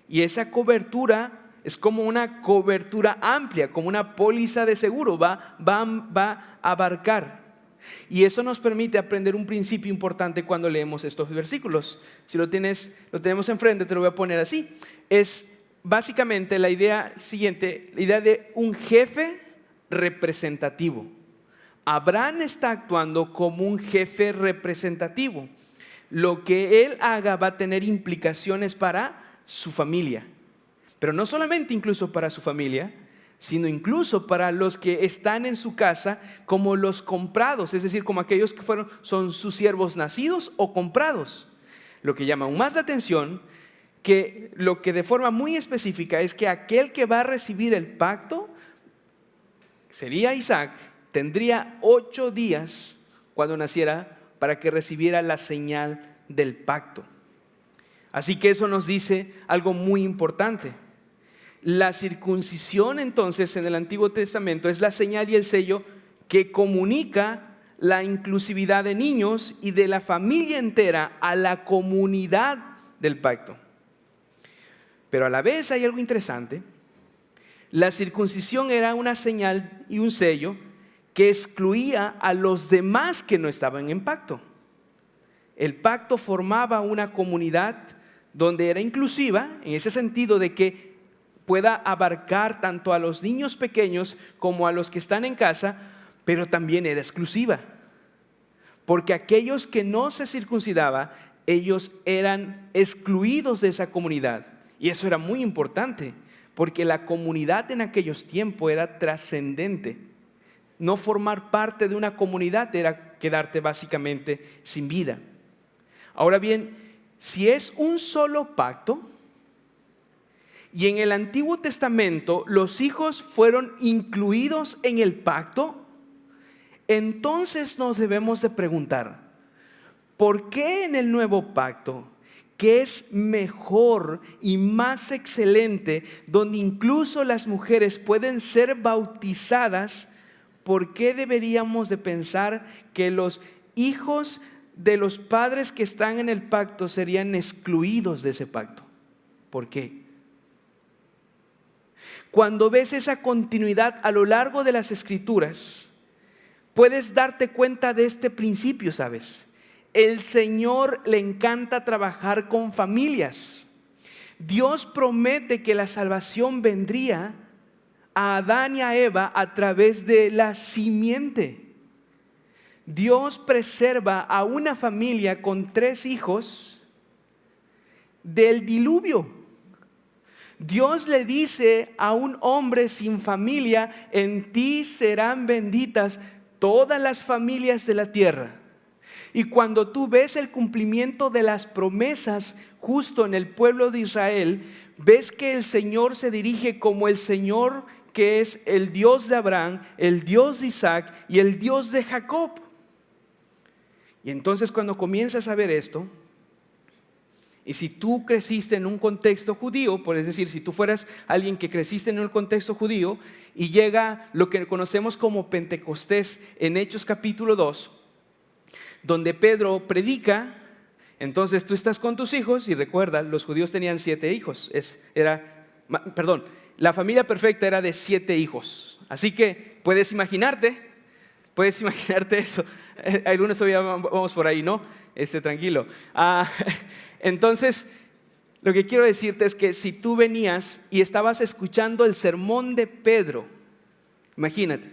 Y esa cobertura es como una cobertura amplia, como una póliza de seguro, va a abarcar. Y eso nos permite aprender un principio importante cuando leemos estos versículos. Si lo tenemos enfrente, te lo voy a poner así. Es básicamente la idea siguiente, la idea de un jefe representativo. Abraham está actuando como un jefe representativo. Lo que él haga va a tener implicaciones para su familia. Pero no solamente incluso para su familia, sino incluso para los que están en su casa como los comprados, es decir, como aquellos que son sus siervos nacidos o comprados. Lo que llama aún más la atención, que lo que de forma muy específica es que aquel que va a recibir el pacto sería Isaac, tendría 8 días cuando naciera para que recibiera la señal del pacto. Así que eso nos dice algo muy importante. La circuncisión entonces en el Antiguo Testamento es la señal y el sello que comunica la inclusividad de niños y de la familia entera a la comunidad del pacto. Pero a la vez hay algo interesante. La circuncisión era una señal y un sello que excluía a los demás que no estaban en pacto. El pacto formaba una comunidad donde era inclusiva, en ese sentido de que pueda abarcar tanto a los niños pequeños como a los que están en casa, pero también era exclusiva. Porque aquellos que no se circuncidaban, ellos eran excluidos de esa comunidad. Y eso era muy importante, porque la comunidad en aquellos tiempos era trascendente. No formar parte de una comunidad era quedarte básicamente sin vida. Ahora bien, si es un solo pacto, y en el Antiguo Testamento los hijos fueron incluidos en el pacto, entonces nos debemos de preguntar, ¿por qué en el nuevo pacto que es mejor y más excelente, donde incluso las mujeres pueden ser bautizadas, ¿por qué deberíamos de pensar que los hijos de los padres que están en el pacto serían excluidos de ese pacto? ¿Por qué? Cuando ves esa continuidad a lo largo de las Escrituras, puedes darte cuenta de este principio, ¿sabes? El Señor le encanta trabajar con familias. Dios promete que la salvación vendría a Adán y a Eva a través de la simiente. Dios preserva a una familia con 3 hijos del diluvio. Dios le dice a un hombre sin familia: en ti serán benditas todas las familias de la tierra. Y cuando tú ves el cumplimiento de las promesas justo en el pueblo de Israel, ves que el Señor se dirige como el Señor que es el Dios de Abraham, el Dios de Isaac y el Dios de Jacob. Y entonces cuando comienzas a ver esto, y si tú creciste en un contexto judío, por decir, si tú fueras alguien que creciste en un contexto judío y llega lo que conocemos como Pentecostés en Hechos capítulo 2, donde Pedro predica, entonces tú estás con tus hijos y recuerda, los judíos tenían 7 hijos, la familia perfecta era de 7 hijos, así que puedes imaginarte eso. Algunos todavía vamos por ahí, ¿no? Tranquilo. Entonces, lo que quiero decirte es que si tú venías y estabas escuchando el sermón de Pedro, imagínate,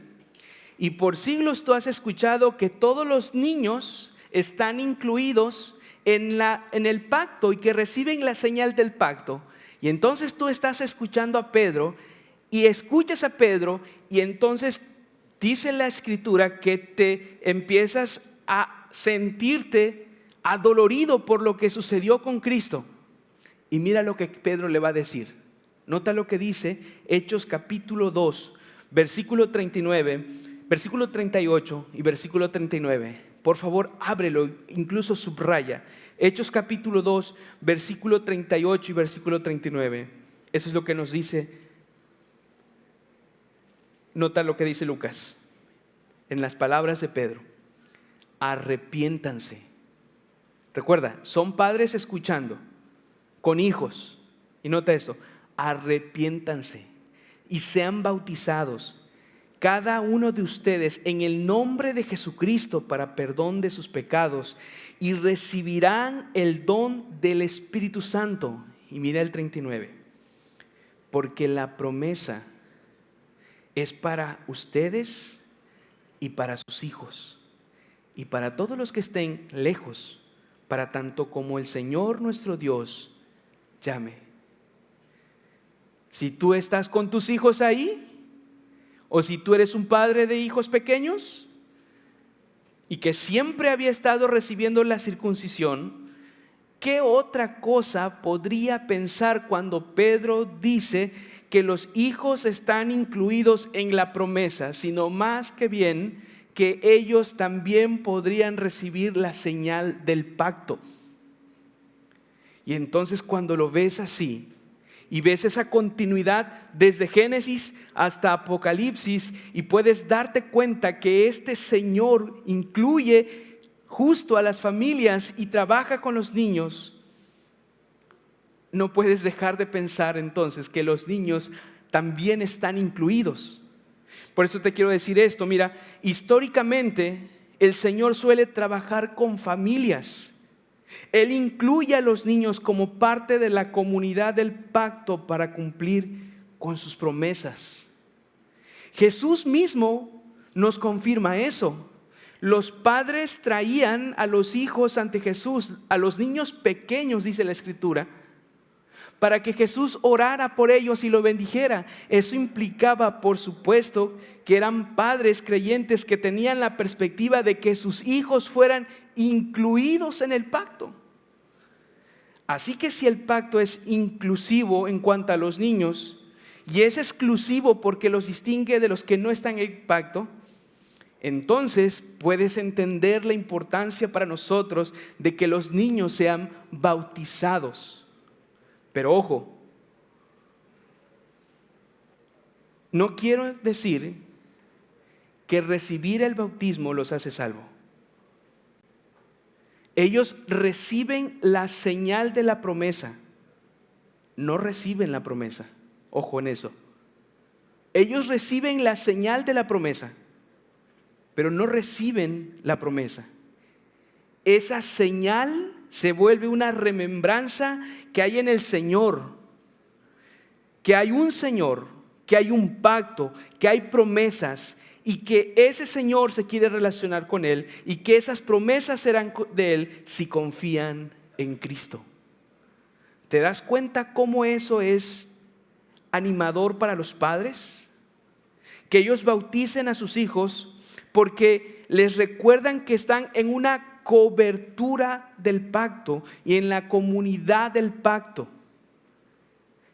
y por siglos tú has escuchado que todos los niños están incluidos en el pacto y que reciben la señal del pacto, y entonces tú estás escuchando a Pedro y escuchas a Pedro, y entonces dice la Escritura que te empiezas a sentirte adolorido por lo que sucedió con Cristo. Y mira lo que Pedro le va a decir. Nota lo que dice Hechos capítulo 2, versículo 39, versículo 38 y versículo 39. Por favor, ábrelo, incluso subraya. Hechos capítulo 2, versículo 38 y versículo 39. Eso es lo que nos dice. Nota lo que dice Lucas en las palabras de Pedro: arrepiéntanse. Recuerda, son padres escuchando con hijos, y nota esto: arrepiéntanse y sean bautizados cada uno de ustedes en el nombre de Jesucristo para perdón de sus pecados, y recibirán el don del Espíritu Santo. Y mira el 39: porque la promesa es para ustedes y para sus hijos y para todos los que estén lejos, para tanto como el Señor nuestro Dios llame. Si tú estás con tus hijos ahí, o si tú eres un padre de hijos pequeños y que siempre había estado recibiendo la circuncisión, ¿qué otra cosa podría pensar cuando Pedro dice que los hijos están incluidos en la promesa, sino más que bien que ellos también podrían recibir la señal del pacto? Y entonces cuando lo ves así y ves esa continuidad desde Génesis hasta Apocalipsis, y puedes darte cuenta que este Señor incluye justo a las familias y trabaja con los niños, no puedes dejar de pensar entonces que los niños también están incluidos. Por eso te quiero decir esto: mira, históricamente el Señor suele trabajar con familias. Él incluye a los niños como parte de la comunidad del pacto para cumplir con sus promesas. Jesús mismo nos confirma eso. Los padres traían a los hijos ante Jesús, a los niños pequeños, dice la Escritura, para que Jesús orara por ellos y lo bendijera. Eso implicaba, por supuesto, que eran padres creyentes que tenían la perspectiva de que sus hijos fueran incluidos en el pacto. Así que si el pacto es inclusivo en cuanto a los niños, y es exclusivo porque los distingue de los que no están en el pacto, entonces puedes entender la importancia para nosotros de que los niños sean bautizados. Pero ojo, no quiero decir que recibir el bautismo los hace salvo. Ellos reciben la señal de la promesa, no reciben la promesa. Ojo en eso. Ellos reciben la señal de la promesa, pero no reciben la promesa. Esa señal se vuelve una remembranza que hay en el Señor, que hay un Señor, que hay un pacto, que hay promesas, y que ese Señor se quiere relacionar con Él, y que esas promesas serán de Él si confían en Cristo. ¿Te das cuenta cómo eso es animador para los padres? Que ellos bauticen a sus hijos porque les recuerdan que están en una cobertura del pacto y en la comunidad del pacto.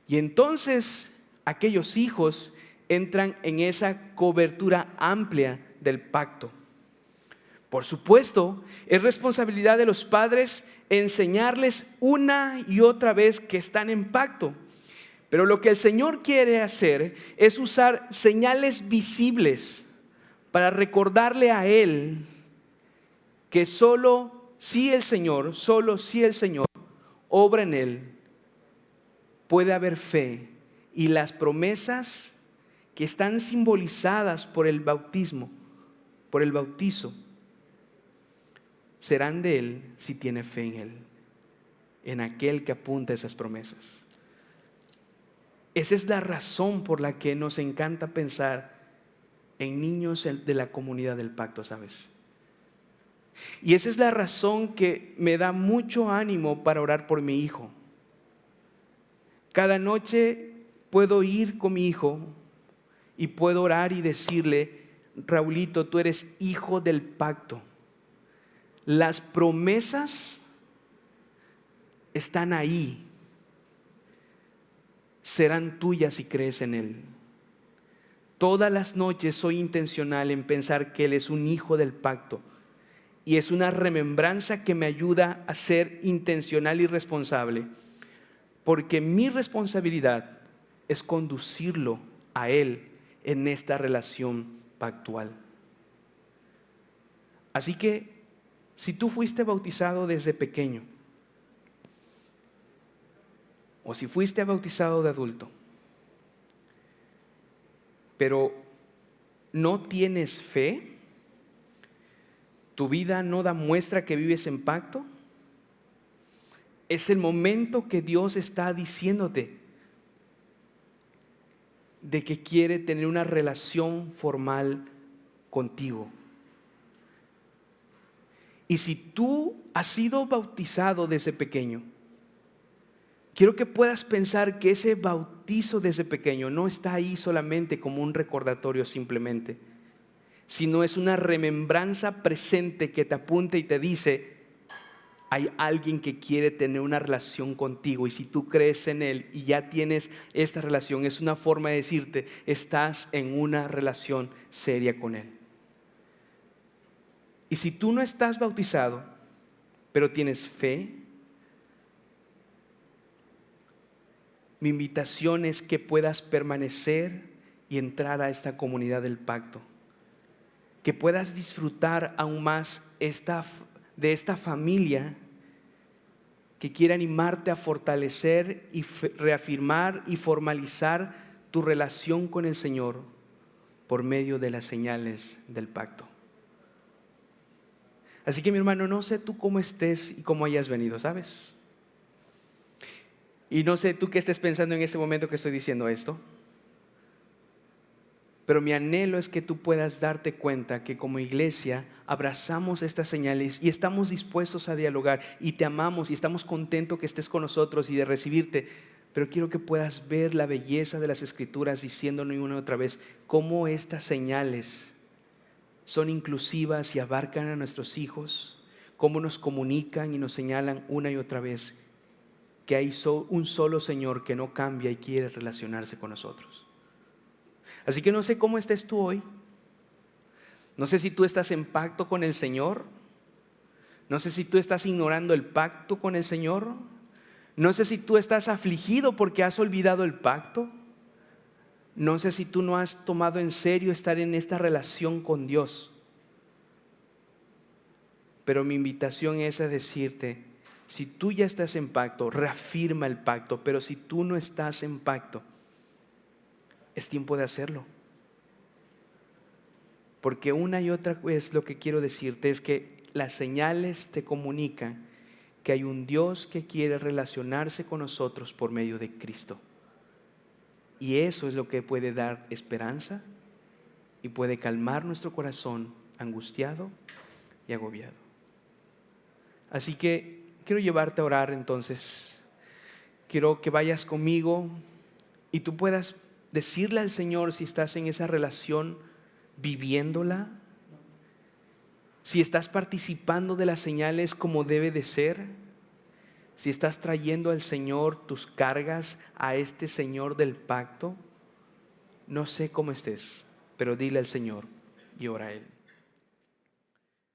Y entonces aquellos hijos entran en esa cobertura amplia del pacto. Por supuesto, es responsabilidad de los padres enseñarles una y otra vez que están en pacto. Pero lo que el Señor quiere hacer es usar señales visibles para recordarle a Él que solo si el Señor obra en Él, puede haber fe, y las promesas que están simbolizadas por el bautismo, por el bautizo, serán de Él si tiene fe en Él, en aquel que apunta a esas promesas. Esa es la razón por la que nos encanta pensar en niños de la comunidad del pacto, ¿sabes? Y esa es la razón que me da mucho ánimo para orar por mi hijo. Cada noche puedo ir con mi hijo y puedo orar y decirle: Raulito, tú eres hijo del pacto. Las promesas están ahí. Serán tuyas si crees en Él. Todas las noches soy intencional en pensar que Él es un hijo del pacto. Y es una remembranza que me ayuda a ser intencional y responsable. Porque mi responsabilidad es conducirlo a Él en esta relación pactual. Así que, si tú fuiste bautizado desde pequeño, o si fuiste bautizado de adulto, pero no tienes fe, tu vida no da muestra que vives en pacto, es el momento que Dios está diciéndote de que quiere tener una relación formal contigo. Y si tú has sido bautizado desde pequeño, quiero que puedas pensar que ese bautizo desde pequeño no está ahí solamente como un recordatorio simplemente, sino es una remembranza presente que te apunta y te dice: hay alguien que quiere tener una relación contigo, y si tú crees en Él y ya tienes esta relación, es una forma de decirte: estás en una relación seria con Él. Y si tú no estás bautizado, pero tienes fe, mi invitación es que puedas permanecer y entrar a esta comunidad del pacto, que puedas disfrutar aún más de esta familia que quiere animarte a fortalecer y reafirmar y formalizar tu relación con el Señor por medio de las señales del pacto. Así que, mi hermano, no sé tú cómo estés y cómo hayas venido, ¿sabes? Y no sé tú qué estés pensando en este momento que estoy diciendo esto, pero mi anhelo es que tú puedas darte cuenta que como iglesia abrazamos estas señales y estamos dispuestos a dialogar y te amamos y estamos contentos que estés con nosotros y de recibirte. Pero quiero que puedas ver la belleza de las Escrituras diciéndonos una y otra vez cómo estas señales son inclusivas y abarcan a nuestros hijos, cómo nos comunican y nos señalan una y otra vez que hay un solo Señor que no cambia y quiere relacionarse con nosotros. Así que no sé cómo estés tú hoy, No sé si tú estás en pacto con el Señor. No sé si tú estás ignorando el pacto con el Señor. No sé si tú estás afligido porque has olvidado el pacto. No sé si tú no has tomado en serio estar en esta relación con Dios. Pero mi invitación es a decirte, si tú ya estás en pacto, reafirma el pacto. Pero si tú no estás en pacto, es tiempo de hacerlo. Porque una y otra vez lo que quiero decirte es que las señales te comunican que hay un Dios que quiere relacionarse con nosotros por medio de Cristo. Y eso es lo que puede dar esperanza y puede calmar nuestro corazón angustiado y agobiado. Así que quiero llevarte a orar entonces. Quiero que vayas conmigo y tú puedas decirle al Señor si estás en esa relación viviéndola, si estás participando de las señales como debe de ser, si estás trayendo al Señor tus cargas a este Señor del pacto. No sé cómo estés, pero dile al Señor y ora a Él.